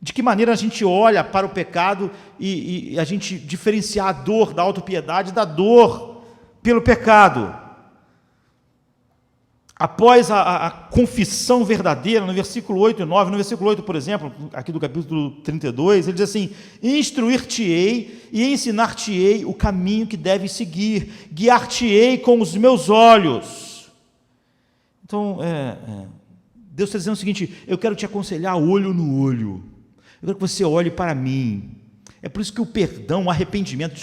de que maneira a gente olha para o pecado e a gente diferenciar a dor da autopiedade da dor pelo pecado. Após a confissão verdadeira, no versículo 8 e 9, no versículo 8, por exemplo, aqui do capítulo 32, ele diz assim, instruir-te-ei e ensinar-te-ei o caminho que deves seguir, guiar-te-ei com os meus olhos. Então, Deus está dizendo o seguinte, eu quero te aconselhar olho no olho, eu quero que você olhe para mim. É por isso que o perdão, o arrependimento,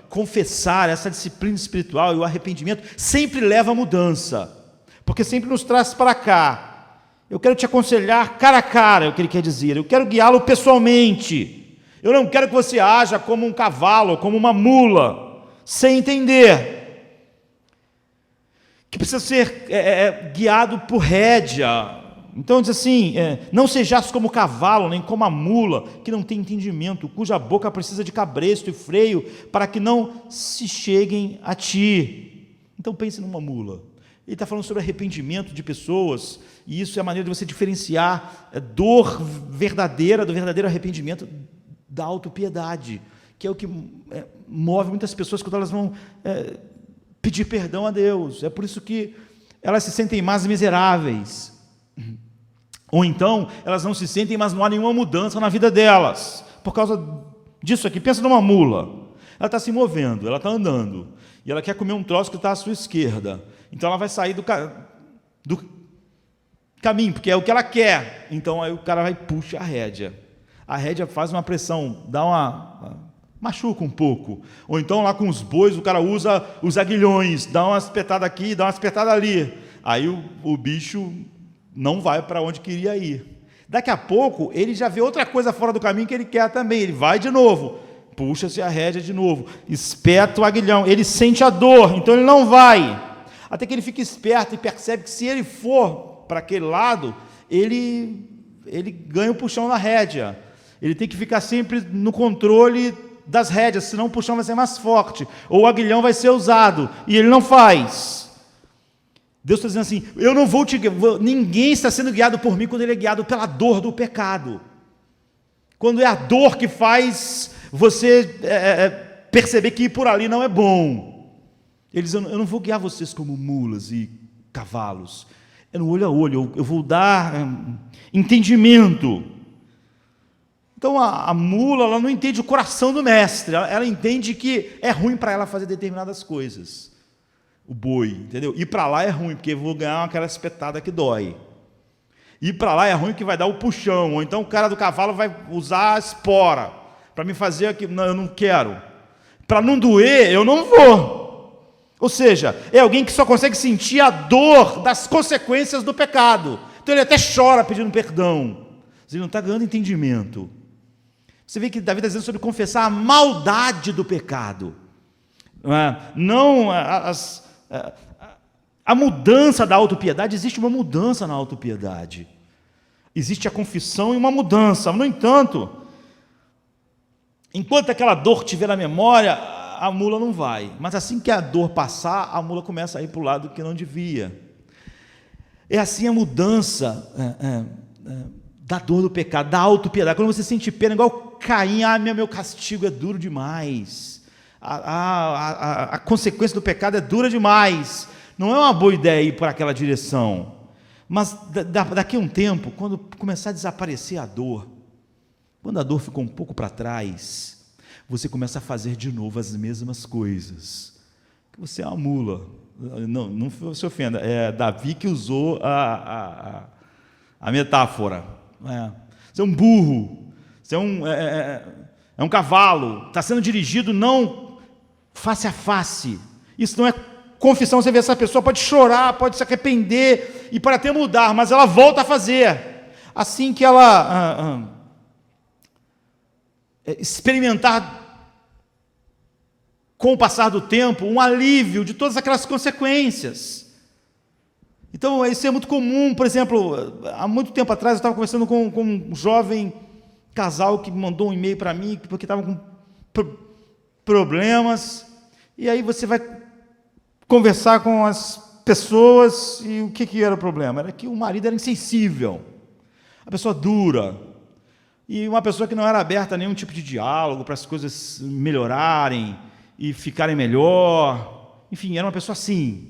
confessar, essa disciplina espiritual e o arrependimento sempre leva a mudança, porque sempre nos traz para cá. Eu quero te aconselhar cara a cara, é o que ele quer dizer, eu quero guiá-lo pessoalmente, eu não quero que você haja como um cavalo, como uma mula, sem entender, que precisa ser guiado por rédea. Então diz assim, não sejas como o cavalo, nem como a mula, que não tem entendimento, cuja boca precisa de cabresto e freio, para que não se cheguem a ti. Então pense numa mula. Ele está falando sobre arrependimento de pessoas, e isso é a maneira de você diferenciar dor verdadeira do verdadeiro arrependimento da autopiedade, que é o que move muitas pessoas quando elas vão pedir perdão a Deus. É por isso que elas se sentem mais miseráveis. Ou então, elas não se sentem, mas não há nenhuma mudança na vida delas. Por causa disso aqui, pensa numa mula. Ela está se movendo, ela está andando, e ela quer comer um troço que está à sua esquerda. Então ela vai sair do caminho, porque é o que ela quer. Então aí o cara vai e puxa a rédea. A rédea faz uma pressão, machuca um pouco. Ou então lá com os bois, o cara usa os aguilhões, dá uma espetada aqui, dá uma espetada ali. Aí o bicho não vai para onde queria ir. Daqui a pouco, ele já vê outra coisa fora do caminho que ele quer também. Ele vai de novo, puxa-se a rédea de novo, espeta o aguilhão. Ele sente a dor, então ele não vai. Até que ele fica esperto e percebe que se ele for para aquele lado, ele ganha o puxão na rédea. Ele tem que ficar sempre no controle das rédeas, senão o puxão vai ser mais forte, ou o aguilhão vai ser usado, e ele não faz. Deus está dizendo assim, eu não vou te guiar, ninguém está sendo guiado por mim quando ele é guiado pela dor do pecado. Quando é a dor que faz você perceber que ir por ali não é bom. Ele diz, eu não vou guiar vocês como mulas e cavalos, é no olho a olho, eu vou dar entendimento. Então a mula, ela não entende o coração do mestre, ela entende que é ruim para ela fazer determinadas coisas. O boi, entendeu? Ir para lá é ruim, porque eu vou ganhar aquela espetada que dói. Ir para lá é ruim, que vai dar o puxão, ou então o cara do cavalo vai usar a espora para me fazer aquilo. Não, eu não quero. Para não doer, eu não vou. Ou seja, é alguém que só consegue sentir a dor das consequências do pecado. Então ele até chora pedindo perdão. Ele não está ganhando entendimento. Você vê que Davi está dizendo sobre confessar a maldade do pecado. Não a mudança da autopiedade. Existe uma mudança na autopiedade. Existe a confissão e uma mudança. No entanto, enquanto aquela dor estiver na memória, a mula não vai. Mas assim que a dor passar, a mula começa a ir para o lado que não devia. É assim a mudança da dor do pecado, da autopiedade. Quando você sente pena, igual Caim, meu castigo é duro demais. A consequência do pecado é dura demais. Não é uma boa ideia ir por aquela direção. Mas daqui a um tempo, quando começar a desaparecer a dor, quando a dor ficou um pouco para trás, você começa a fazer de novo as mesmas coisas. Você é uma mula. Não se ofenda, é Davi que usou a metáfora. Você é um burro, você é um cavalo, está sendo dirigido não face a face. Isso não é confissão. Você vê, essa pessoa pode chorar, pode se arrepender e pode até mudar, mas ela volta a fazer. Assim que ela experimentar com o passar do tempo um alívio de todas aquelas consequências. Então, isso é muito comum. Por exemplo, há muito tempo atrás eu estava conversando com um jovem casal que mandou um e-mail para mim porque estava com problemas, e aí você vai conversar com as pessoas, e o que era o problema? Era que o marido era insensível, a pessoa dura, e uma pessoa que não era aberta a nenhum tipo de diálogo para as coisas melhorarem e ficarem melhor. Enfim, era uma pessoa assim.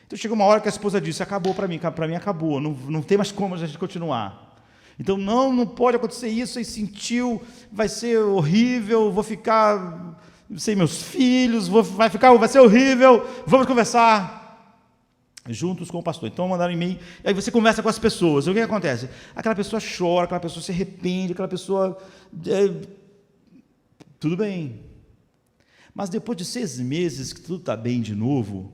Então chegou uma hora que a esposa disse, acabou para mim acabou, não tem mais como a gente continuar. Então não pode acontecer isso, e sentiu, vai ser horrível, vou ficar sem meus filhos, vai ser horrível, vamos conversar juntos com o pastor. Então mandaram e-mail, aí você conversa com as pessoas, e o que acontece? Aquela pessoa chora, aquela pessoa se arrepende, aquela pessoa... tudo bem. Mas depois de 6 meses que tudo está bem de novo,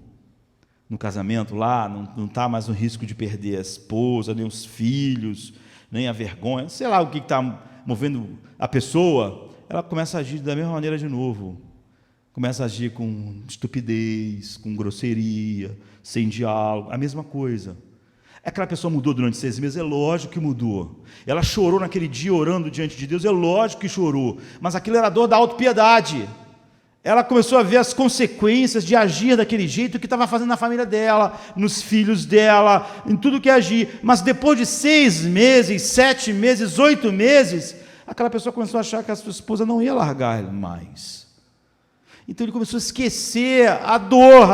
no casamento lá, não está mais no risco de perder a esposa, nem os filhos, nem a vergonha, sei lá o que está movendo a pessoa, ela começa a agir da mesma maneira de novo. Começa a agir com estupidez, com grosseria, sem diálogo, a mesma coisa. Aquela pessoa mudou durante 6 meses? É lógico que mudou. Ela chorou naquele dia orando diante de Deus? É lógico que chorou. Mas aquilo era a dor da autopiedade. Ela começou a ver as consequências de agir daquele jeito que estava fazendo na família dela, nos filhos dela, em tudo que agir. Mas depois de 6 meses, 7 meses, 8 meses, aquela pessoa começou a achar que a sua esposa não ia largar ele mais. Então ele começou a esquecer a dor.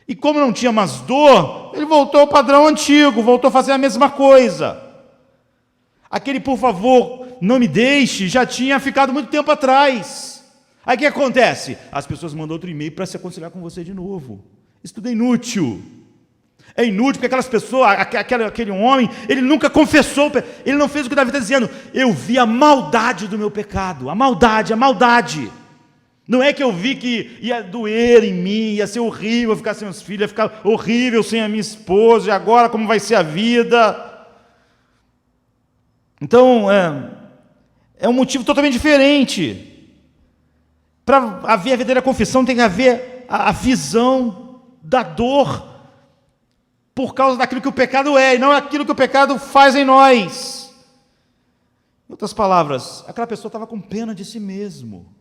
E como não tinha mais dor, ele voltou ao padrão antigo, voltou a fazer a mesma coisa. Aquele, por favor, não me deixe, já tinha ficado muito tempo atrás. Aí o que acontece? As pessoas mandam outro e-mail para se aconselhar com você de novo. Isso tudo é inútil. É inútil porque aquelas pessoas, aquele homem, ele nunca confessou, ele não fez o que Davi está dizendo. Eu vi a maldade do meu pecado, a maldade. Não é que eu vi que ia doer em mim, ia ser horrível ficar sem os filhos, ia ficar horrível sem a minha esposa, e agora como vai ser a vida? Então, é um motivo totalmente diferente. Para haver a verdadeira confissão, tem que haver a visão da dor por causa daquilo que o pecado é, e não aquilo que o pecado faz em nós. Em outras palavras, aquela pessoa estava com pena de si mesmo,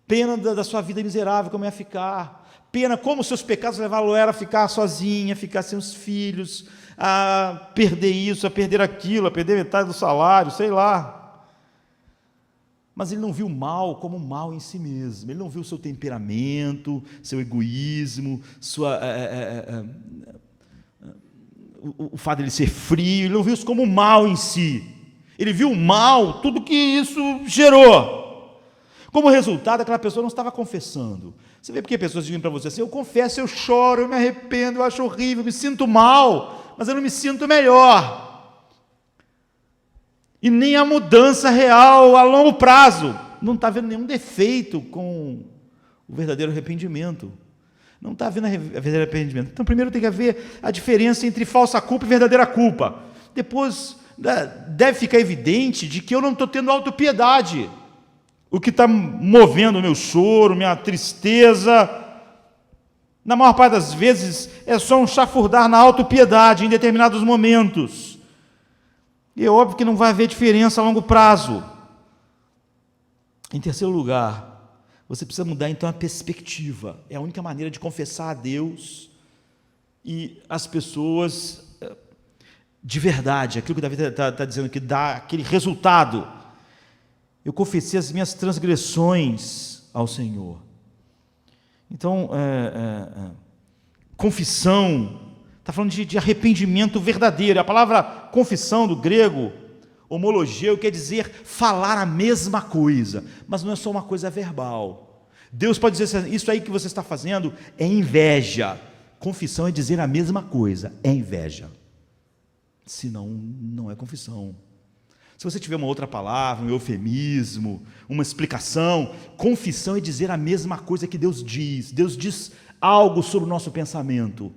pena da sua vida miserável, como ia ficar, pena como seus pecados levaram ela a ficar sozinha, a ficar sem os filhos, a perder isso, a perder aquilo, a perder metade do salário, sei lá. Mas ele não viu o mal como mal em si mesmo, ele não viu o seu temperamento, seu egoísmo, o fato de ele ser frio, ele não viu isso como mal em si, ele viu o mal, tudo que isso gerou. Como resultado, aquela pessoa não estava confessando. Você vê porque pessoas dizem para você assim: eu confesso, eu choro, eu me arrependo, eu acho horrível, eu me sinto mal, mas eu não me sinto melhor. E nem a mudança real a longo prazo. Não está vendo nenhum defeito com o verdadeiro arrependimento. Não está havendo a verdadeiro arrependimento. Então, primeiro tem que haver a diferença entre falsa culpa e verdadeira culpa. Depois, deve ficar evidente de que eu não estou tendo autopiedade. O que está movendo o meu choro, minha tristeza, na maior parte das vezes, é só um chafurdar na autopiedade em determinados momentos. E é óbvio que não vai haver diferença a longo prazo. Em terceiro lugar, você precisa mudar então a perspectiva. É a única maneira de confessar a Deus e as pessoas de verdade, aquilo que Davi está dizendo, que dá aquele resultado. Eu confessei as minhas transgressões ao Senhor. Então, confissão, está falando de arrependimento verdadeiro. A palavra confissão do grego, homologeu, quer dizer falar a mesma coisa, mas não é só uma coisa verbal. Deus pode dizer assim: isso aí que você está fazendo é inveja. Confissão é dizer a mesma coisa, é inveja. Senão, não é confissão. Se você tiver uma outra palavra, um eufemismo, uma explicação, confissão é dizer a mesma coisa que Deus diz. Deus diz algo sobre o nosso pensamento.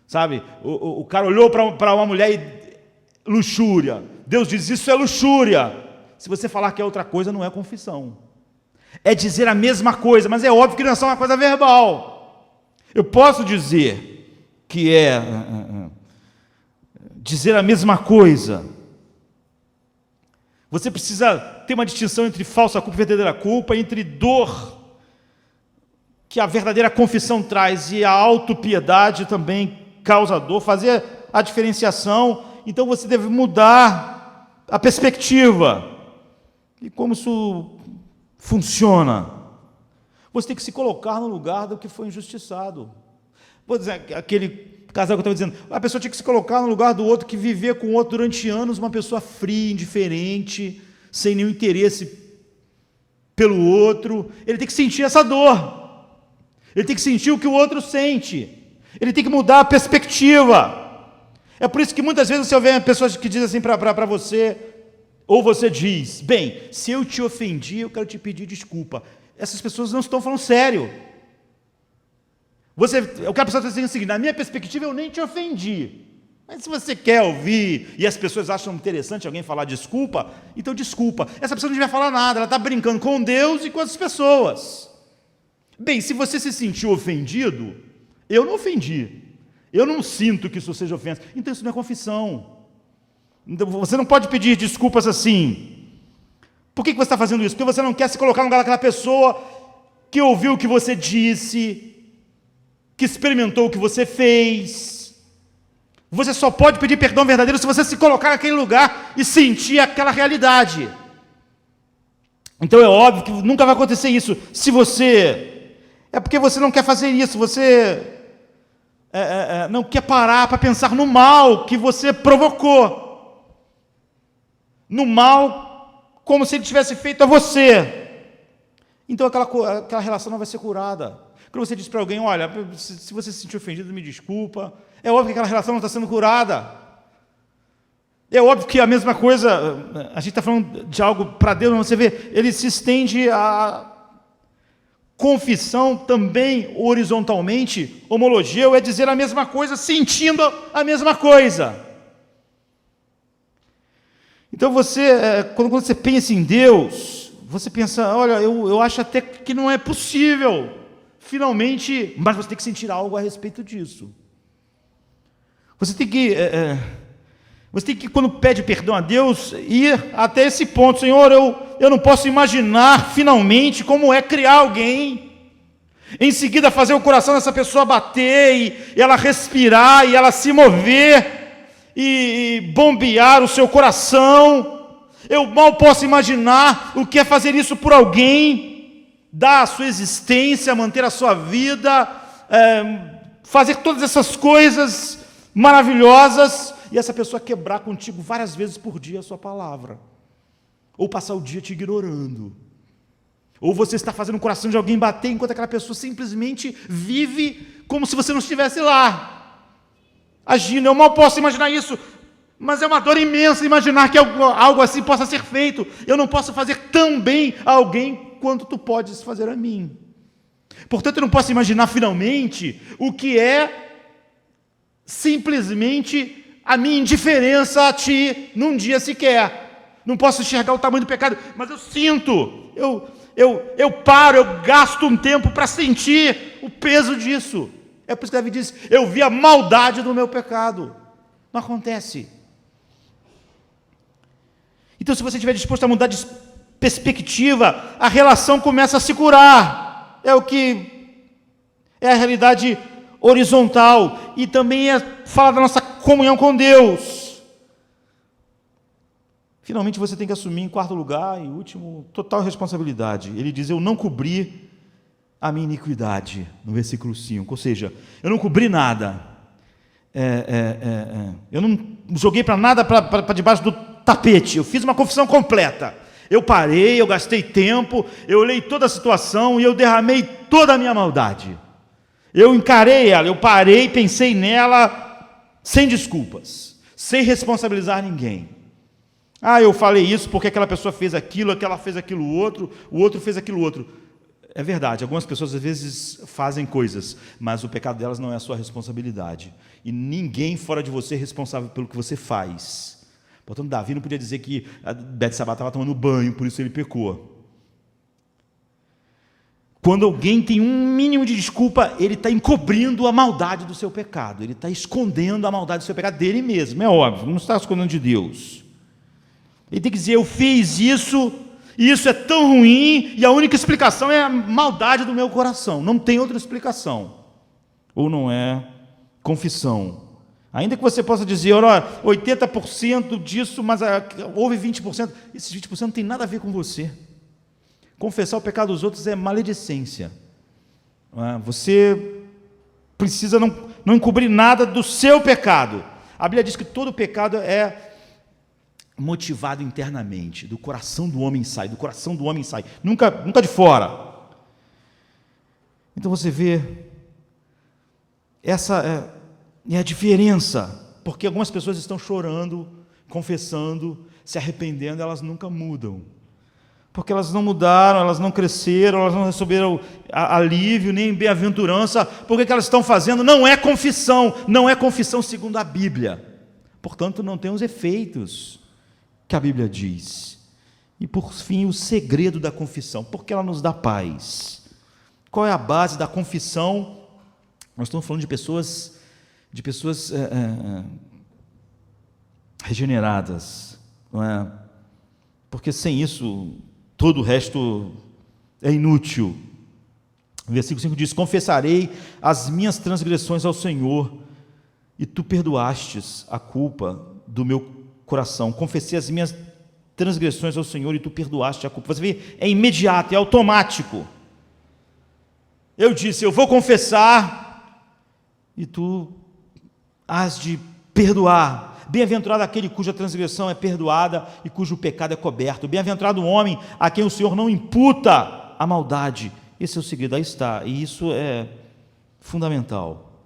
Sabe, o cara olhou para uma mulher e luxúria. Deus diz: isso é luxúria. Se você falar que é outra coisa, não é confissão. É dizer a mesma coisa, mas é óbvio que não é só uma coisa verbal. Eu posso dizer que é dizer a mesma coisa. Você precisa ter uma distinção entre falsa culpa e verdadeira culpa, entre dor que a verdadeira confissão traz e a autopiedade também causa dor, fazer a diferenciação. Então você deve mudar a perspectiva. E como isso funciona? Você tem que se colocar no lugar do que foi injustiçado. Vou dizer, aquele casal que eu estava dizendo, a pessoa tinha que se colocar no lugar do outro que vivia com o outro durante anos, uma pessoa fria, indiferente, sem nenhum interesse pelo outro. Ele tem que sentir essa dor. Ele tem que sentir o que o outro sente. Ele tem que mudar a perspectiva. É por isso que muitas vezes você ouve pessoas que dizem assim para você, ou você diz: bem, se eu te ofendi, eu quero te pedir desculpa. Essas pessoas não estão falando sério. O que a pessoa está dizendo é o seguinte: na minha perspectiva eu nem te ofendi. Mas se você quer ouvir, e as pessoas acham interessante alguém falar desculpa, então desculpa. Essa pessoa não devia falar nada, ela está brincando com Deus e com as pessoas. Bem, se você se sentiu ofendido, eu não ofendi. Eu não sinto que isso seja ofensa. Então isso não é confissão. Então, você não pode pedir desculpas assim. Por que você está fazendo isso? Porque você não quer se colocar no lugar daquela pessoa que ouviu o que você disse, que experimentou o que você fez. Você só pode pedir perdão verdadeiro se você se colocar naquele lugar e sentir aquela realidade. Então é óbvio que nunca vai acontecer isso. Se você... é porque você não quer fazer isso, você não quer parar para pensar no mal que você provocou. No mal, como se ele tivesse feito a você. Então aquela relação não vai ser curada. Quando você diz para alguém: olha, se você se sentiu ofendido, me desculpa. É óbvio que aquela relação não está sendo curada. É óbvio que a mesma coisa, a gente está falando de algo para Deus, mas você vê, ele se estende confissão também horizontalmente, homologeu, é dizer a mesma coisa, sentindo a mesma coisa. Então quando você pensa em Deus, você pensa, olha, eu acho até que não é possível, finalmente, mas você tem que sentir algo a respeito disso. Você tem que, quando pede perdão a Deus, ir até esse ponto. Senhor, eu não posso imaginar finalmente como é criar alguém, em seguida fazer o coração dessa pessoa bater, e ela respirar, e ela se mover, e bombear o seu coração. Eu mal posso imaginar o que é fazer isso por alguém, dar a sua existência, manter a sua vida, fazer todas essas coisas maravilhosas, e essa pessoa quebrar contigo várias vezes por dia a sua palavra, ou passar o dia te ignorando, ou você está fazendo o coração de alguém bater, enquanto aquela pessoa simplesmente vive como se você não estivesse lá, agindo. Eu mal posso imaginar isso, mas é uma dor imensa imaginar que algo assim possa ser feito. Eu não posso fazer tão bem a alguém quanto tu podes fazer a mim. Portanto, eu não posso imaginar finalmente o que é simplesmente a minha indiferença a ti num dia sequer. Não posso enxergar o tamanho do pecado, mas eu sinto, eu paro, eu gasto um tempo para sentir o peso disso. É por isso que Davi diz, eu vi a maldade do meu pecado. Não acontece. Então, se você estiver disposto a mudar de perspectiva, a relação começa a se curar. É a realidade horizontal, e também fala da nossa comunhão com Deus. Finalmente você tem que assumir, em quarto lugar e último, total responsabilidade. Ele diz, eu não cobri a minha iniquidade, no versículo 5, ou seja, eu não cobri nada, eu não joguei para nada para debaixo do tapete, eu fiz uma confissão completa, eu parei, eu gastei tempo, eu olhei toda a situação e eu derramei toda a minha maldade. Eu encarei ela, eu parei, pensei nela, sem desculpas, sem responsabilizar ninguém. Eu falei isso porque aquela pessoa fez aquilo, aquela fez aquilo outro, o outro fez aquilo outro. É verdade, algumas pessoas às vezes fazem coisas, mas o pecado delas não é a sua responsabilidade. E ninguém fora de você é responsável pelo que você faz. Portanto, Davi não podia dizer que a Betsabá estava tomando banho, por isso ele pecou. Quando alguém tem um mínimo de desculpa, ele está encobrindo a maldade do seu pecado, ele está escondendo a maldade do seu pecado dele mesmo, é óbvio, não está escondendo de Deus. Ele tem que dizer, eu fiz isso, e isso é tão ruim, e a única explicação é a maldade do meu coração, não tem outra explicação, ou não é confissão. Ainda que você possa dizer, olha, 80% disso, mas houve 20%, esses 20% não tem nada a ver com você. Confessar o pecado dos outros é maledicência. Você precisa não encobrir nada do seu pecado. A Bíblia diz que todo pecado é motivado internamente, do coração do homem sai, nunca de fora. Então você vê, essa é a diferença, porque algumas pessoas estão chorando, confessando, se arrependendo, elas nunca mudam. Porque elas não mudaram, elas não cresceram, elas não receberam alívio, nem bem-aventurança, porque o que elas estão fazendo não é confissão segundo a Bíblia. Portanto, não tem os efeitos que a Bíblia diz. E por fim, o segredo da confissão, porque ela nos dá paz. Qual é a base da confissão? Nós estamos falando de pessoas regeneradas, não é? Porque sem isso todo o resto é inútil. O versículo 5 diz, confessarei as minhas transgressões ao Senhor, e tu perdoastes a culpa do meu coração. Confessei as minhas transgressões ao Senhor, e tu perdoaste a culpa. Você vê, é imediato, é automático. Eu disse, eu vou confessar, e tu hás de perdoar. Bem-aventurado aquele cuja transgressão é perdoada e cujo pecado é coberto. Bem-aventurado o homem a quem o Senhor não imputa a maldade. Esse é o segredo, aí está, e isso é fundamental.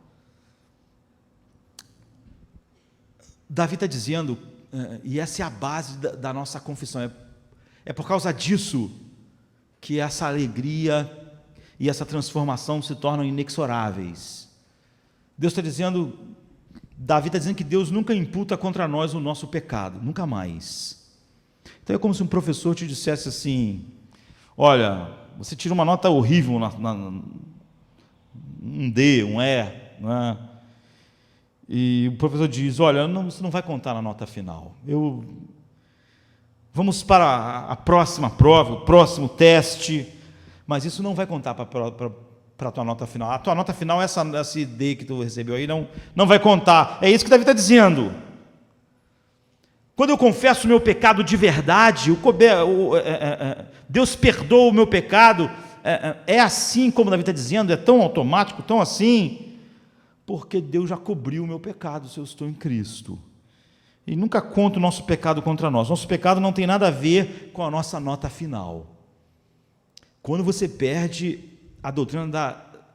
Davi está dizendo, e essa é a base da nossa confissão, é por causa disso que essa alegria e essa transformação se tornam inexoráveis. Deus está dizendo, Davi está dizendo que Deus nunca imputa contra nós o nosso pecado, nunca mais. Então é como se um professor te dissesse assim, olha, você tira uma nota horrível, um D, um E, né? E o professor diz, olha, você não vai contar na nota final, vamos para a próxima prova, o próximo teste, mas isso não vai contar para a tua nota final. A tua nota final, esse D que tu recebeu aí, não vai contar. É isso que Davi está dizendo. Quando eu confesso o meu pecado de verdade, Deus perdoa o meu pecado, é assim como Davi está dizendo, é tão automático, tão assim, porque Deus já cobriu o meu pecado se eu estou em Cristo. E nunca conta o nosso pecado contra nós. Nosso pecado não tem nada a ver com a nossa nota final. Quando você perde a doutrina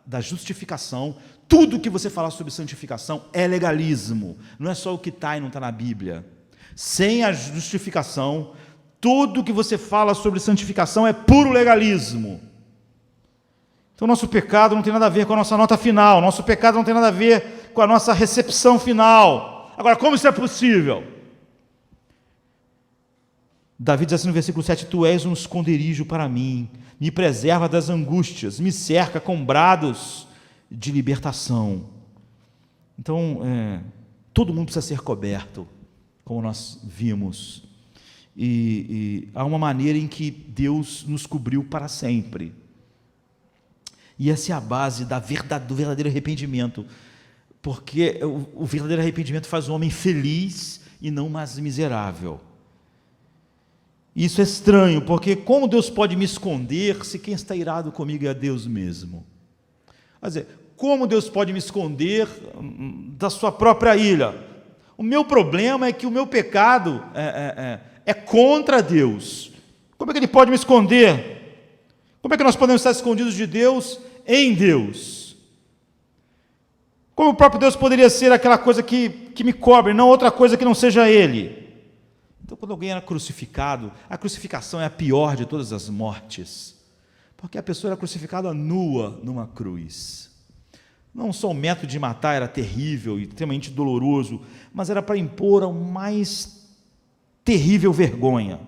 da justificação, tudo que você falar sobre santificação é legalismo. Não é só o que está e não está na Bíblia. Sem a justificação, tudo que você fala sobre santificação é puro legalismo. Então, nosso pecado não tem nada a ver com a nossa nota final. Nosso pecado não tem nada a ver com a nossa recepção final. Agora, como isso é possível? Davi diz assim no versículo 7, tu és um esconderijo para mim, me preserva das angústias, me cerca com brados de libertação. Então, todo mundo precisa ser coberto, como nós vimos. E há uma maneira em que Deus nos cobriu para sempre. E essa é a base do verdadeiro arrependimento. Porque o verdadeiro arrependimento faz o homem feliz e não mais miserável. Isso é estranho, porque como Deus pode me esconder se quem está irado comigo é Deus mesmo? Quer dizer, como Deus pode me esconder da sua própria ira? O meu problema é que o meu pecado é contra Deus. Como é que Ele pode me esconder? Como é que nós podemos estar escondidos de Deus em Deus? Como o próprio Deus poderia ser aquela coisa que me cobre, não outra coisa que não seja Ele? Então, quando alguém era crucificado, a crucificação é a pior de todas as mortes, porque a pessoa era crucificada nua numa cruz. Não só o método de matar era terrível e extremamente doloroso, mas era para impor a mais terrível vergonha.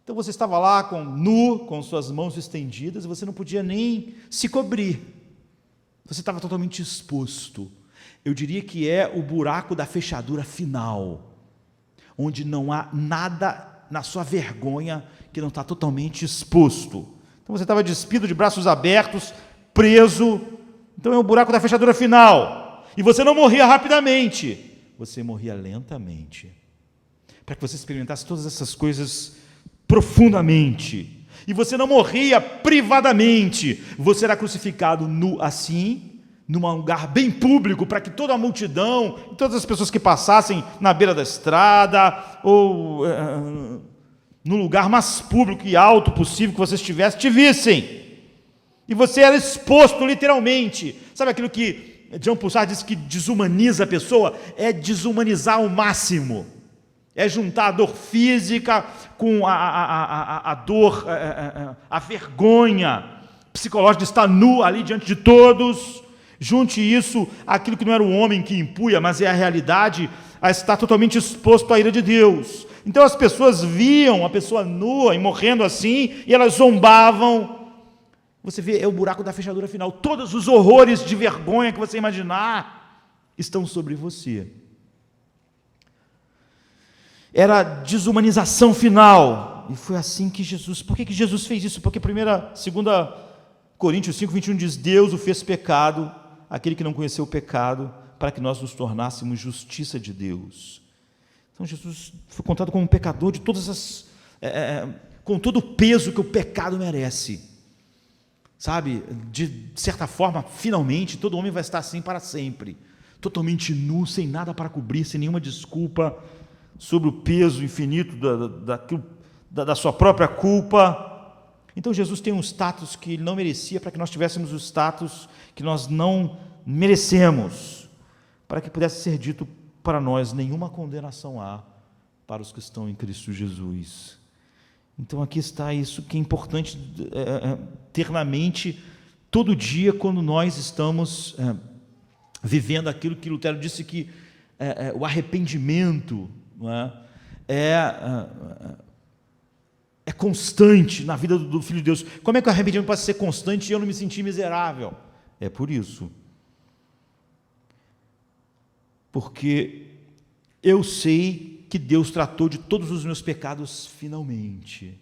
Então você estava lá nu, com suas mãos estendidas, e você não podia nem se cobrir. Você estava totalmente exposto. Eu diria que é o buraco da fechadura final, onde não há nada na sua vergonha que não está totalmente exposto. Então você estava despido, de braços abertos, preso. Então é o buraco da fechadura final. E você não morria rapidamente, você morria lentamente, para que você experimentasse todas essas coisas profundamente. E você não morria privadamente, você era crucificado nu assim, num lugar bem público, para que toda a multidão, todas as pessoas que passassem na beira da estrada, ou no lugar mais público e alto possível que você estivesse, te vissem. E você era exposto literalmente. Sabe aquilo que Jean Paul Sartre diz que desumaniza a pessoa? É desumanizar ao máximo. É juntar a dor física com a dor, a vergonha psicológica de estar nu ali diante de todos. Junte isso àquilo que não era o homem que impunha, mas é a realidade, a estar totalmente exposto à ira de Deus. Então as pessoas viam a pessoa nua e morrendo assim, e elas zombavam. Você vê, é o buraco da fechadura final. Todos os horrores de vergonha que você imaginar estão sobre você. Era a desumanização final. E foi assim que Jesus... Por que Jesus fez isso? Porque 2 Coríntios 5, 21 diz, Deus o fez pecado, aquele que não conheceu o pecado, para que nós nos tornássemos justiça de Deus. Então Jesus foi contado como um pecador de todas as... com todo o peso que o pecado merece. Sabe? De certa forma, finalmente, todo homem vai estar assim para sempre. Totalmente nu, sem nada para cobrir, sem nenhuma desculpa, sobre o peso infinito da sua própria culpa. Então Jesus tem um status que ele não merecia, para que nós tivéssemos o status que nós não merecemos, para que pudesse ser dito para nós, nenhuma condenação há para os que estão em Cristo Jesus. Então aqui está isso que é importante internamente, todo dia, quando nós estamos vivendo aquilo que Lutero disse que o arrependimento, não é constante na vida do Filho de Deus. Como é que o arrependimento pode ser constante e eu não me sentir miserável? É por isso. Porque eu sei que Deus tratou de todos os meus pecados finalmente.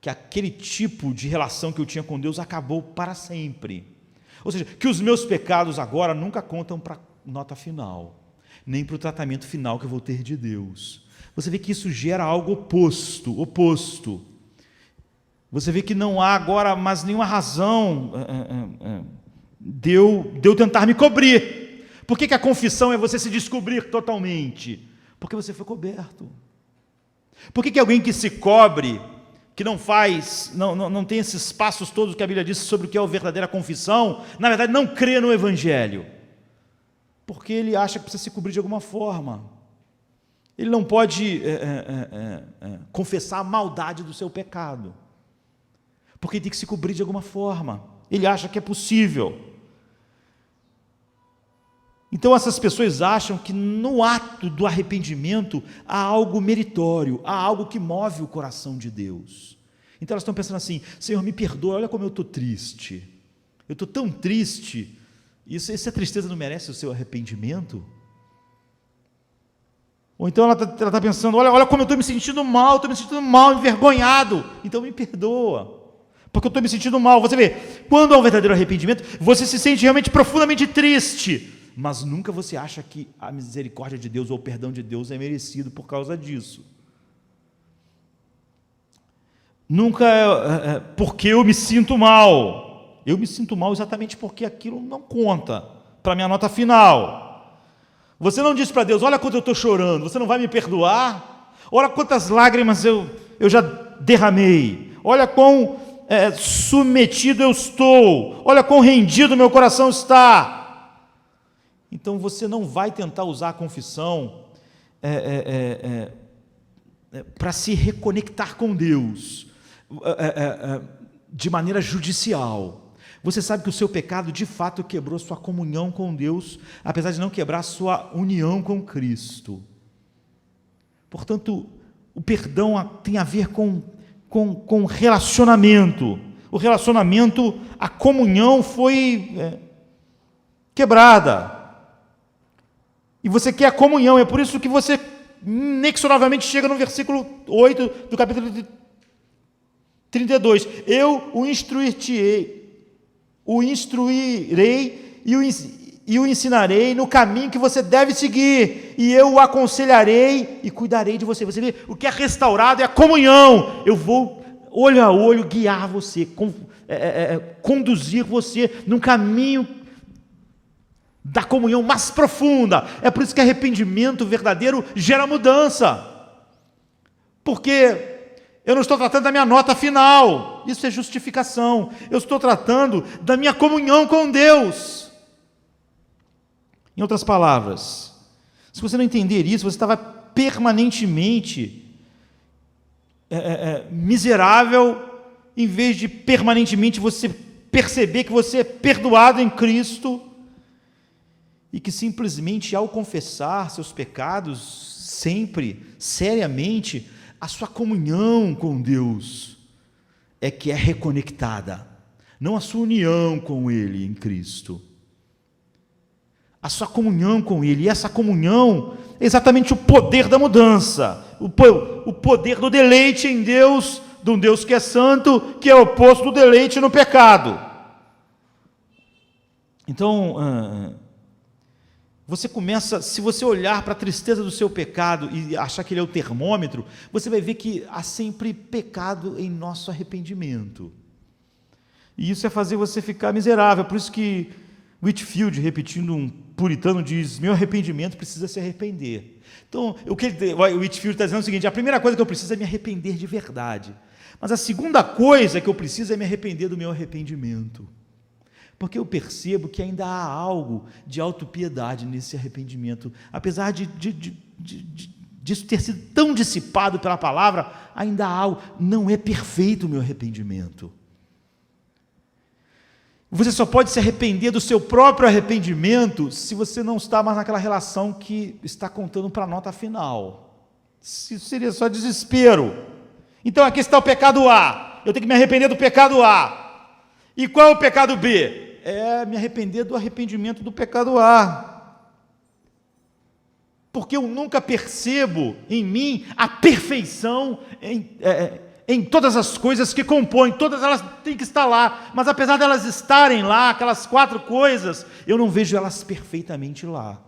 Que aquele tipo de relação que eu tinha com Deus acabou para sempre. Ou seja, que os meus pecados agora nunca contam para a nota final, nem para o tratamento final que eu vou ter de Deus. Você vê que isso gera algo oposto. Você vê que não há agora mais nenhuma razão de eu tentar me cobrir. Por que a confissão é você se descobrir totalmente? Porque você foi coberto. Por que alguém que se cobre, que não tem esses passos todos que a Bíblia diz sobre o que é a verdadeira confissão, na verdade não crê no Evangelho? Porque ele acha que precisa se cobrir de alguma forma. Ele não pode confessar a maldade do seu pecado, porque ele tem que se cobrir de alguma forma. Ele acha que é possível. Então essas pessoas acham que no ato do arrependimento há algo meritório, há algo que move o coração de Deus. Então elas estão pensando assim: Senhor, me perdoa, olha como eu estou triste. Eu estou tão triste. Essa tristeza não merece o seu arrependimento? Ou então ela está pensando: olha como eu estou me sentindo mal, envergonhado. Então me perdoa, porque eu estou me sentindo mal. Você vê, quando há um verdadeiro arrependimento, você se sente realmente profundamente triste, mas nunca você acha que a misericórdia de Deus ou o perdão de Deus é merecido por causa disso. Nunca porque eu me sinto mal. Eu me sinto mal exatamente porque aquilo não conta para a minha nota final. Você não diz para Deus: olha quanto eu estou chorando, você não vai me perdoar? Olha quantas lágrimas eu já derramei. Olha quão submetido eu estou. Olha quão rendido meu coração está. Então você não vai tentar usar a confissão para se reconectar com Deus de maneira judicial. Você sabe que o seu pecado de fato quebrou sua comunhão com Deus, apesar de não quebrar sua união com Cristo. Portanto, o perdão tem a ver com relacionamento. O relacionamento, a comunhão foi quebrada. E você quer a comunhão, é por isso que você inexoravelmente chega no versículo 8 do capítulo 32. Eu o instruirei e o ensinarei no caminho que você deve seguir, e eu o aconselharei e cuidarei de você. Você vê, o que é restaurado é a comunhão. Eu vou, olho a olho, guiar você, conduzir você num caminho da comunhão mais profunda. É por isso que arrependimento verdadeiro gera mudança, porque eu não estou tratando da minha nota final, isso é justificação. Eu estou tratando da minha comunhão com Deus. Em outras palavras, se você não entender isso, você estava permanentemente miserável, em vez de permanentemente você perceber que você é perdoado em Cristo, e que simplesmente ao confessar seus pecados, sempre, seriamente, a sua comunhão com Deus é que é reconectada, não a sua união com Ele em Cristo. A sua comunhão com Ele, e essa comunhão é exatamente o poder da mudança, o poder do deleite em Deus, de um Deus que é santo, que é oposto do deleite no pecado. Então, você começa, se você olhar para a tristeza do seu pecado e achar que ele é o termômetro, você vai ver que há sempre pecado em nosso arrependimento. E isso é fazer você ficar miserável. Por isso que Whitefield, repetindo um puritano, diz: meu arrependimento precisa se arrepender. Então, o Whitefield está dizendo é o seguinte: a primeira coisa que eu preciso é me arrepender de verdade. Mas a segunda coisa que eu preciso é me arrepender do meu arrependimento. Porque eu percebo que ainda há algo de autopiedade nesse arrependimento. Apesar disso ter sido tão dissipado pela palavra, ainda há algo. Não é perfeito o meu arrependimento. Você só pode se arrepender do seu próprio arrependimento se você não está mais naquela relação que está contando para a nota final. Isso seria só desespero. Então aqui está o pecado A. Eu tenho que me arrepender do pecado A. E qual é o pecado B? É me arrepender do arrependimento do pecado A. Porque eu nunca percebo em mim a perfeição em todas as coisas que compõem, todas elas têm que estar lá, mas apesar delas estarem lá, aquelas 4 coisas, eu não vejo elas perfeitamente lá.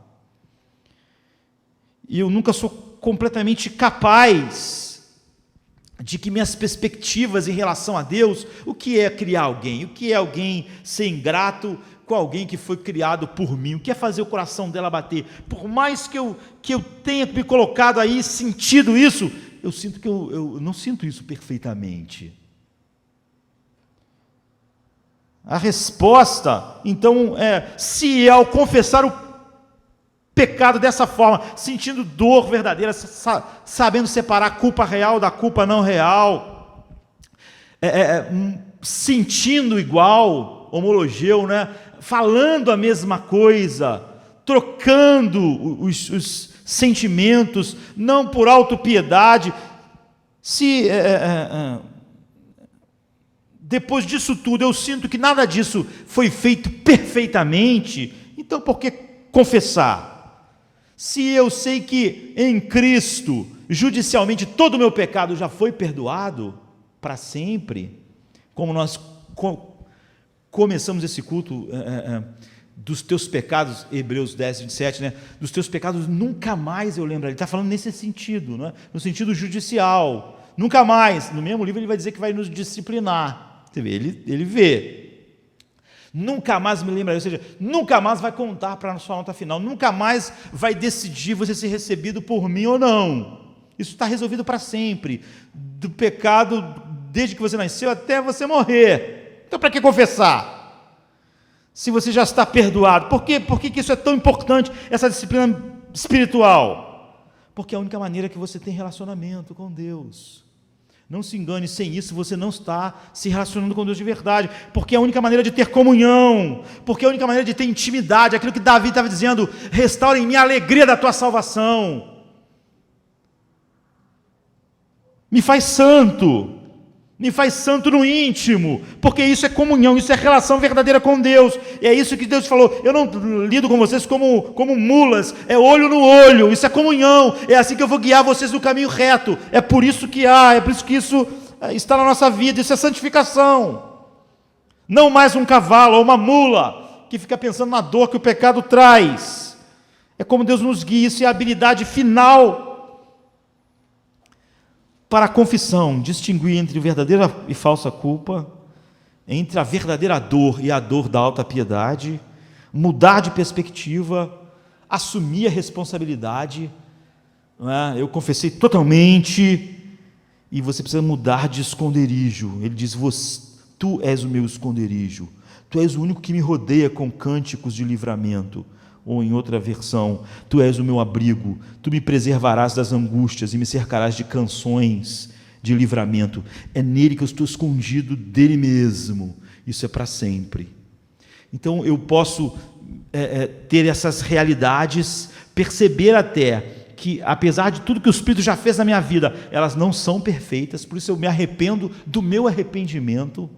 E eu nunca sou completamente capaz de que minhas perspectivas em relação a Deus, o que é criar alguém, o que é alguém ser ingrato com alguém que foi criado por mim, o que é fazer o coração dela bater, por mais que eu tenha me colocado aí, sentido isso, eu sinto que eu não sinto isso perfeitamente. A resposta, então, se ao confessar o pecado dessa forma, sentindo dor verdadeira, sabendo separar a culpa real da culpa não real, sentindo igual, homologeu, né? Falando a mesma coisa, trocando os sentimentos, não por autopiedade. Se depois disso tudo eu sinto que nada disso foi feito perfeitamente, então por que confessar? Se eu sei que em Cristo, judicialmente, todo o meu pecado já foi perdoado para sempre, como nós começamos esse culto, dos teus pecados, Hebreus 10, 27, né? Dos teus pecados nunca mais eu lembro. Ele está falando nesse sentido, não é? No sentido judicial. Nunca mais. No mesmo livro ele vai dizer que vai nos disciplinar. Você vê, ele vê. Nunca mais me lembrarei, ou seja, nunca mais vai contar para a sua nota final. Nunca mais vai decidir você ser recebido por mim ou não. Isso está resolvido para sempre. Do pecado, desde que você nasceu até você morrer. Então para que confessar? Se você já está perdoado. Por que isso é tão importante, essa disciplina espiritual? Porque é a única maneira que você tem relacionamento com Deus. Não se engane, sem isso você não está se relacionando com Deus de verdade. Porque é a única maneira de ter comunhão. Porque é a única maneira de ter intimidade. Aquilo que Davi estava dizendo, restaura em mim a alegria da tua salvação. Me faz santo. Me faz santo no íntimo, porque isso é comunhão, isso é relação verdadeira com Deus, e é isso que Deus falou, eu não lido com vocês como mulas, é olho no olho, isso é comunhão, é assim que eu vou guiar vocês no caminho reto, é por isso que isso está na nossa vida, isso é santificação, não mais um cavalo ou uma mula, que fica pensando na dor que o pecado traz, é como Deus nos guia, isso é a habilidade final, para a confissão, distinguir entre verdadeira e falsa culpa, entre a verdadeira dor e a dor da alta piedade, mudar de perspectiva, assumir a responsabilidade, não é? Eu confessei totalmente, e você precisa mudar de esconderijo. Ele diz, tu és o meu esconderijo, tu és o único que me rodeia com cânticos de livramento. Ou em outra versão, tu és o meu abrigo, tu me preservarás das angústias e me cercarás de canções de livramento. É nele que eu estou escondido dele mesmo. Isso é para sempre. Então eu posso ter essas realidades, perceber até que, apesar de tudo que o Espírito já fez na minha vida, elas não são perfeitas, por isso eu me arrependo do meu arrependimento.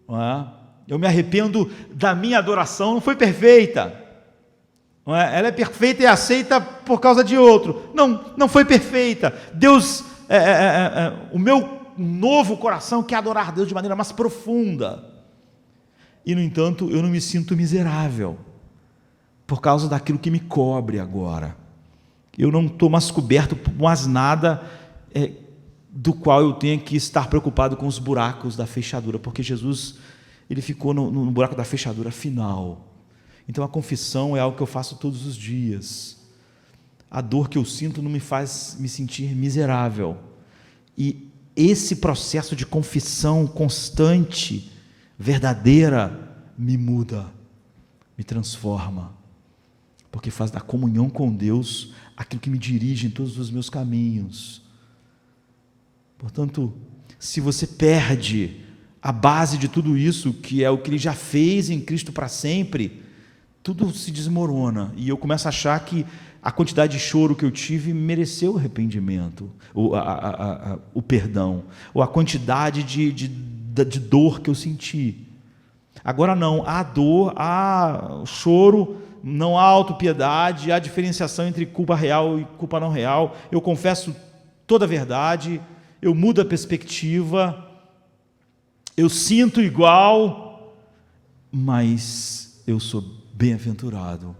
Não é? Eu me arrependo da minha adoração, não foi perfeita. Ela é perfeita e aceita por causa de outro. Não foi perfeita. Deus, o meu novo coração quer adorar Deus de maneira mais profunda. E, no entanto, eu não me sinto miserável por causa daquilo que me cobre agora. Eu não estou mais coberto por mais nada do qual eu tenha que estar preocupado com os buracos da fechadura, porque Jesus, ele ficou no buraco da fechadura final. Então a confissão é algo que eu faço todos os dias. A dor que eu sinto não me faz me sentir miserável. E esse processo de confissão constante, verdadeira, me muda, me transforma. Porque faz da comunhão com Deus aquilo que me dirige em todos os meus caminhos. Portanto, se você perde a base de tudo isso, que é o que Ele já fez em Cristo para sempre, tudo se desmorona. E eu começo a achar que a quantidade de choro que eu tive mereceu o arrependimento, o perdão, ou a quantidade de dor que eu senti. Agora não, há dor, há choro, não há autopiedade, há diferenciação entre culpa real e culpa não real. Eu confesso toda a verdade, eu mudo a perspectiva, eu sinto igual, mas eu sou bem-aventurado.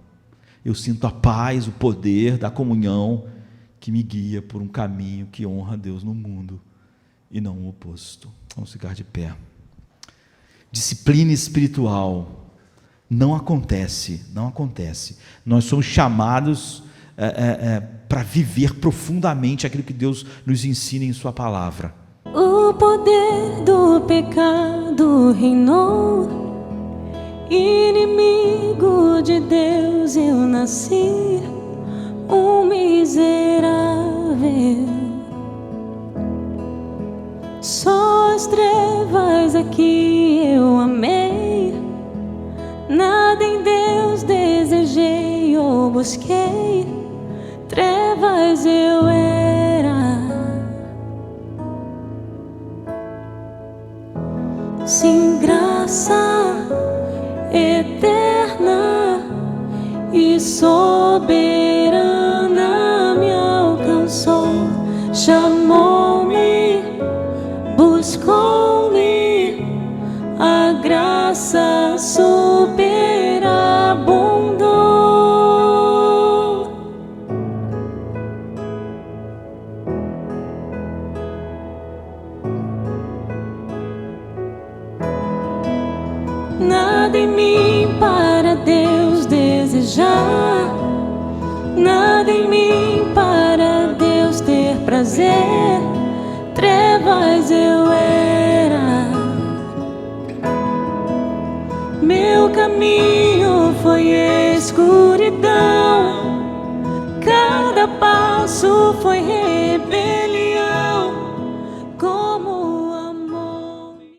Eu sinto a paz, o poder da comunhão que me guia por um caminho que honra a Deus no mundo e não o oposto. Vamos ficar de pé. Disciplina espiritual não acontece. Nós somos chamados para viver profundamente aquilo que Deus nos ensina em sua palavra. O poder do pecado reinou, inimigo de Deus eu nasci, um miserável. Só as trevas aqui eu amei, nada em Deus desejei ou busquei, trevas eu era. Sim, graça eterna e soberana me alcançou, chamou-me, buscou-me, a graça superabundou. Nada em mim para Deus desejar, nada em mim para Deus ter prazer, trevas eu era. Meu caminho foi escuridão, cada passo foi rebelião.